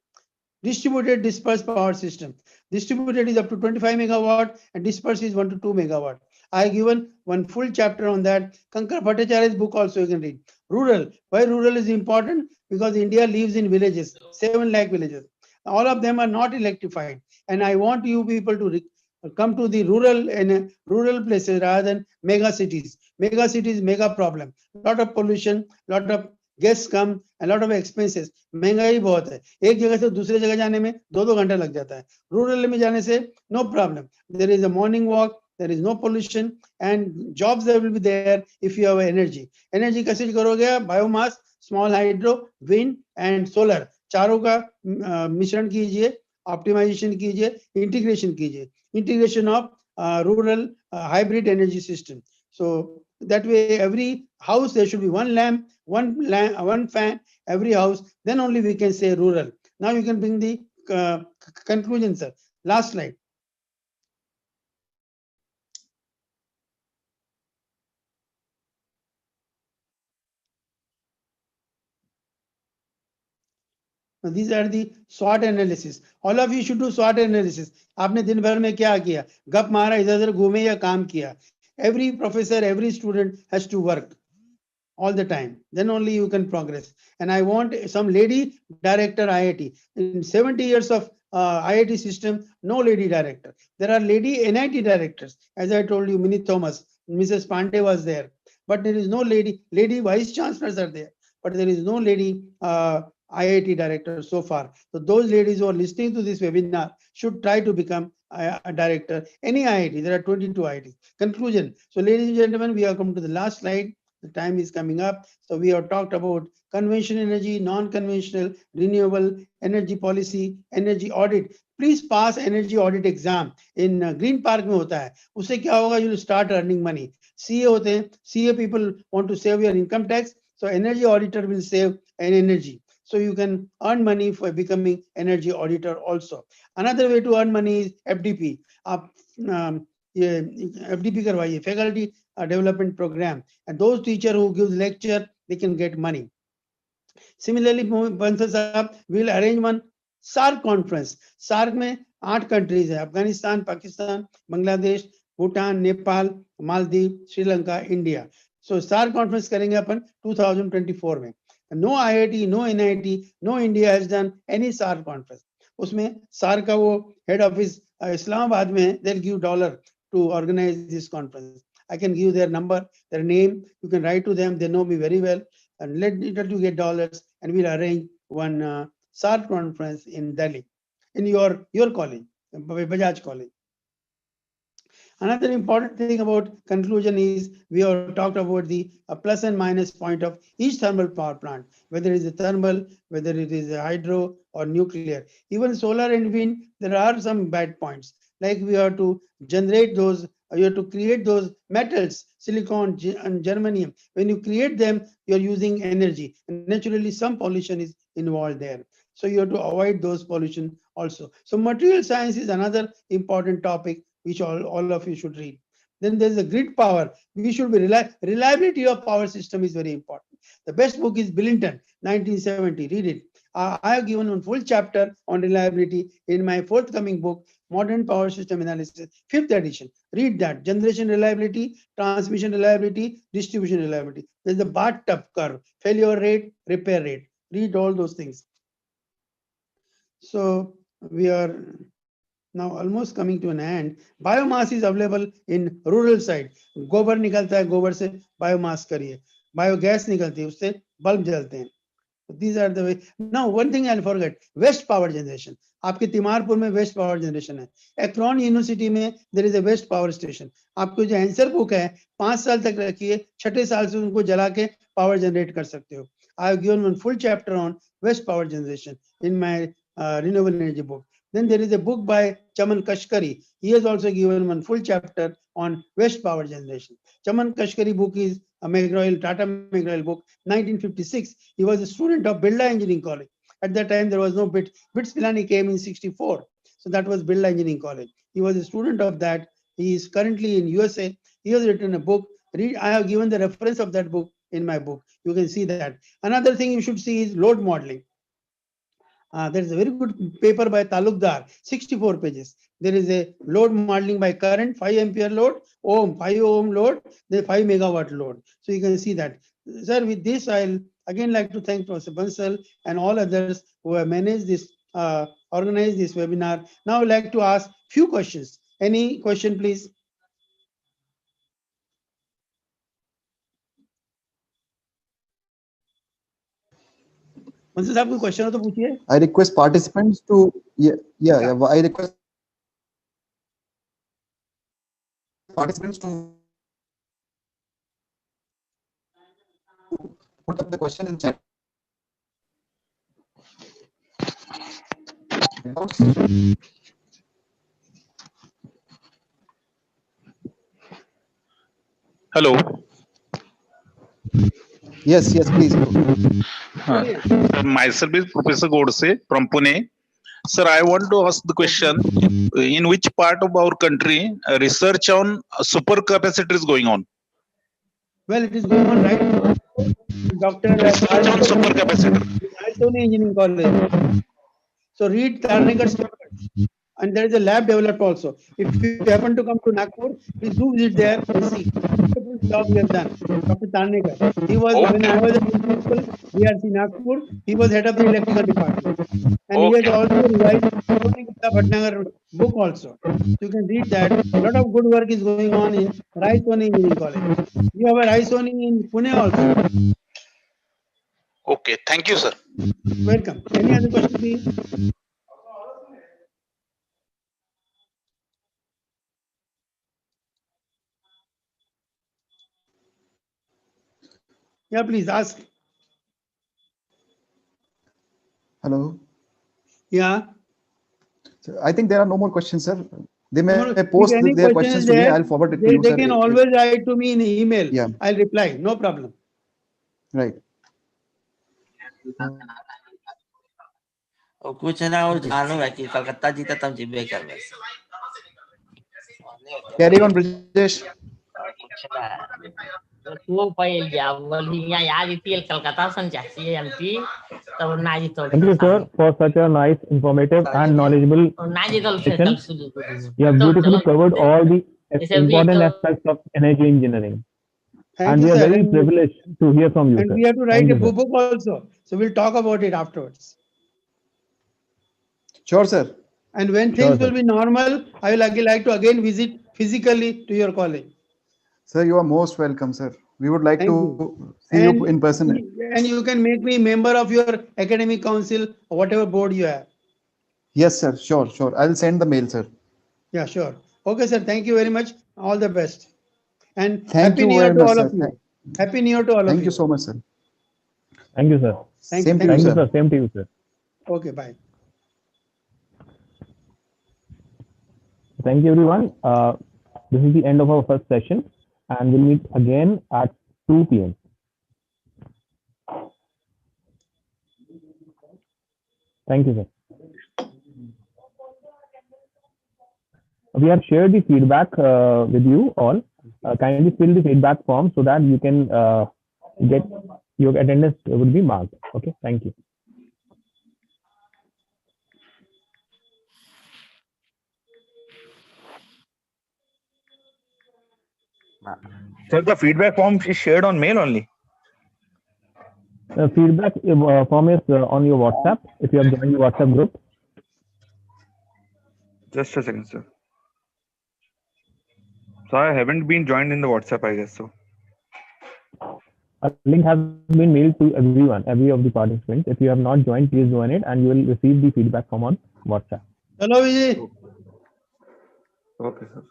Distributed dispersed power system. Distributed is up to 25 megawatt and dispersed is 1 to 2 megawatt. I have given one full chapter on that. Kankar Bhattacharya's book also you can read. Rural. Why rural is important? Because India lives in villages, 7 lakh villages. All of them are not electrified. And I want you people to come to the rural and rural places rather than mega cities. Mega cities, mega problem. Lot of pollution, lot of guests come, a lot of expenses. महंगाई बहुत है, एक जगह से दूसरे जगह जाने में 2-2 घंटा लग जाता है। रूरल में जाने से no problem. There is a morning walk, there is no pollution and jobs there will be there if you have energy. Energy कैसे करोगे? Biomass, small hydro, wind and solar, चारों का मिश्रण कीजिए, optimization कीजिए, integration कीजिए. Integration of rural hybrid energy system. So that way every house there should be one lamp, one fan, every house, then only we can say rural. Now you can bring the conclusion, sir. Last slide. Now, these are the SWOT analysis. All of you should do SWOT analysis. आपने दिन भर में क्या किया? गप मारा, इधर उधर घूमे या काम किया? Every professor, every student has to work all the time. Then only you can progress. And I want some lady director IIT. In 70 years of IIT system, no lady director. There are lady NIT directors. As I told you, Minnie Thomas, Mrs. Pandey was there. But there is no lady vice chancellors are there. But there is no lady IIT director so far. So those ladies who are listening to this webinar should try to become a director. Any IIT, there are 22 IITs. Conclusion. So ladies and gentlemen, we have come to the last slide. The time is coming up. So we have talked about conventional energy, non-conventional, renewable energy policy, energy audit. Please pass energy audit exam. In Green Park में होता है. उससे क्या होगा? You will start earning money. CA होते हैं. CA people want to save your income tax. So energy auditor will save an energy. So you can earn money for becoming energy auditor also. Another way to earn money is FDP. आप FDP करवाइए, faculty development program, and those teacher who gives lecture, they can get money. Similarly, Bansal Sahab will arrange one SARC conference. SARC में 8 countries है, Afghanistan, Pakistan, Bangladesh, Bhutan, Nepal, Maldives, Sri Lanka, India. So SARC conference करेंगे अपन 2024 में. No IIT, no NIT, no India has done any SARC conference. उसमें SARC का वो head office Islamabad में है, they'll give $1 to organize this conference. I can give their number, their name. You can write to them. They know me very well. And let you get dollars, and we'll arrange one SARC conference in Delhi, in your college, Bajaj College. Another important thing about conclusion is we have talked about the plus and minus point of each thermal power plant, whether it is a thermal, whether it is a hydro or nuclear. Even solar and wind, there are some bad points. Like we have to generate those, you have to create those metals, silicon and germanium. When you create them, you're using energy. And naturally, some pollution is involved there. So you have to avoid those pollution also. So material science is another important topic which all of you should read. Then there's the grid power. We should be reliability of power system is very important. The best book is Billington, 1970. Read it. I have given one full chapter on reliability in my forthcoming book, Modern Power System Analysis, 5th edition. Read that. Generation reliability, transmission reliability, distribution reliability. There's the bathtub curve, failure rate, repair rate. Read all those things. So we are now almost coming to an end. Biomass is available in rural side. गोबर निकलता है, गोबर से biomass करिए. Biogas निकलती है, उससे bulb जलते हैं. These are the way. Now one thing I'll forget, waste power generation. आपके तिमारपुर में waste power generation है. Akron University में there is a waste power station. आपको जो आंसर बुक है 5 साल तक रखिए, 6ठे साल से उनको जला के power generate कर सकते हो. I have given one full chapter on waste power generation in my renewable energy book. Then there is a book by Chaman Kashkari. He has also given one full chapter on waste power generation. Chaman Kashkari book is a McGraw-Hill, Tata McGraw-Hill book, 1956. He was a student of Birla Engineering College. At that time, there was no BIT. BITS Pilani came in 64. So that was Birla Engineering College. He was a student of that. He is currently in USA. He has written a book. Read. I have given the reference of that book in my book. You can see that. Another thing you should see is load modeling. There is a very good paper by Talukdar, 64 pages. There is a load modeling by current, 5 ampere load, 5 ohm load, then 5 megawatt load. So you can see that. Sir, with this, I'll again like to thank Professor Bansal and all others who have managed this, organized this webinar. Now I'd like to ask few questions. Any question, please? Bansal साहब कोई question हो तो पूछिए. I request participants to I request participants to put up the question in chat box. Hello. Yes, please. Myself is Professor Godse from Pune. Sir, I want to ask the question: in which part of our country research on supercapacitor is going on? Well, it is going on right now. Dr. Research on supercapacitor. Aicte Engineering College. So read Tarnekar's papers. And there is a lab developed also. If you happen to come to Nagpur, please do visit there and see. Wonderful job we have done. Dr. Tarnekar. He was, when I was a principal, BRC Nagpur, he was head of the electrical department. And he has also revised Tony Gupta Bhatnagar book also. So you can read that. A lot of good work is going on in Raisoni Engineering College. We have a Raisoni in Pune also. Okay, thank you, sir. Welcome. Any other question, please? Yeah, please ask. Hello. Yeah. So I think there are no more questions, sir. They may No, post if any their question questions is to me. there, I'll forward it to you, they sir. can always write to me in email. Yeah. I'll reply. No problem. Right. और कुछ ना और जानू है कि कलकत्ता जीता तब जिब्बे कर बस Carry on, Brijesh. कुछ ना तू पहले जा बोली यहाँ जीती कलकत्ता सन चाहिए एमपी तब ना जीतो. Thank you, sir, for such a nice, informative, and knowledgeable ना जीतो session. You have beautifully covered all the important aspects of energy engineering. Thank And you, we are sir. very privileged to hear from you, And sir. we have to write Thank a you, sir. book also. So we'll talk about it afterwards. Sure, sir. And when Sure, things sir. will be normal, I will like to again visit physically to your college. Sir, you are most welcome, sir. We would like Thank to you. see you in person. And you can make me member of your academic council or whatever board you have. Yes, sir. Sure. I'll send the mail, sir. Yeah, sure. Okay, sir. Thank you very much. All the best. And Thank Happy you New Year very to much, all sir. of you. Happy New Year to all of you. Thank you so much, sir. Thank you, sir. Same to you, Thank you, sir. sir. Same to you, sir. Okay, bye. Thank you, everyone. This is the end of our first session, and we'll meet again at 2 p.m. Thank you, sir. We have shared the feedback with you all. Kindly fill the feedback form so that you can get your attendance would be marked. Okay, thank you. Sir, the feedback form is shared on mail only. Feedback form is on your WhatsApp if you have joined the WhatsApp group. Just a second, sir. So I haven't been joined in the WhatsApp, I guess so. A link has been mailed to everyone, every of the participants. If you have not joined, please join it, and you will receive the feedback form on WhatsApp. Hello, Vijay. Okay, sir.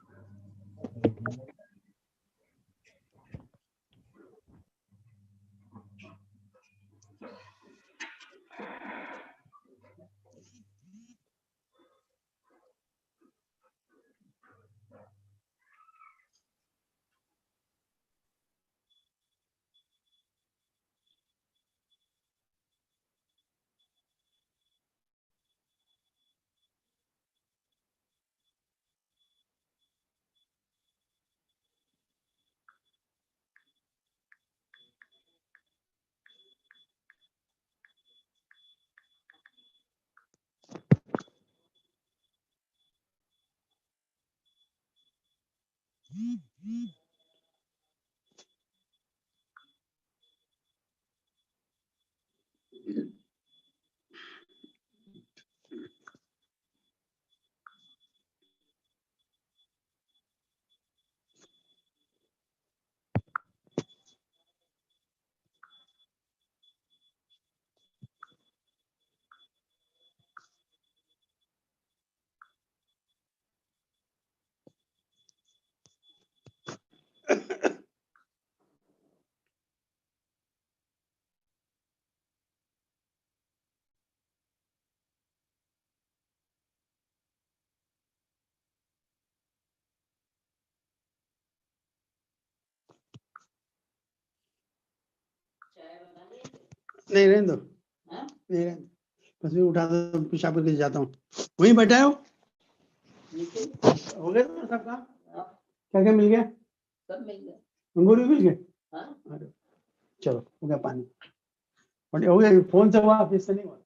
नहीं रहने दो, नहीं रहने दो, बस मैं उठा दो, पेशाब करके जाता हूँ। वहीं बैठा हो? हो गया ना सब काम? क्या क्या मिल गया? सब मिल गया। अंगूर भी मिल गए? हाँ। चलो हो गया पानी। और हो गया फोन से हुआ ऑफिस से नहीं हुआ?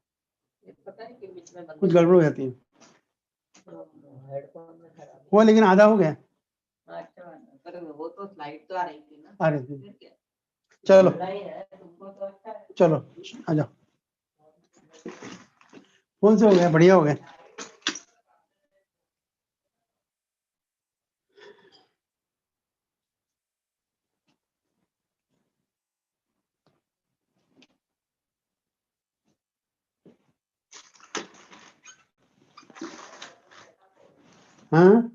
पता नहीं कि बीच में कुछ गड़बड़ हो जाती है। हुआ लेकिन आधा हो गया। अच्छा पर वो तो स्लाइड तो आ रही थी ना। आ रही थी। चलो चलो आ जाओ। फोन से हो गया, बढ़िया हो गया। हाँ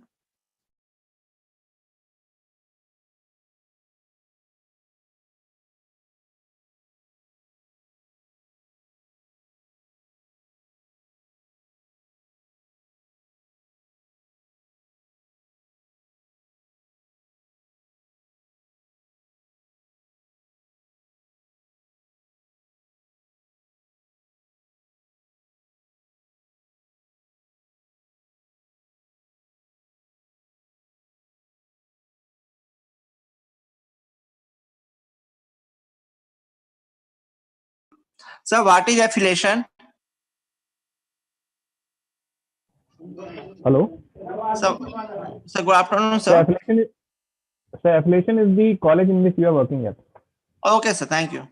Sir, what is affiliation? Hello. Sir, good afternoon, sir. Affiliation is the college in which you are working at. Okay, sir. Thank you.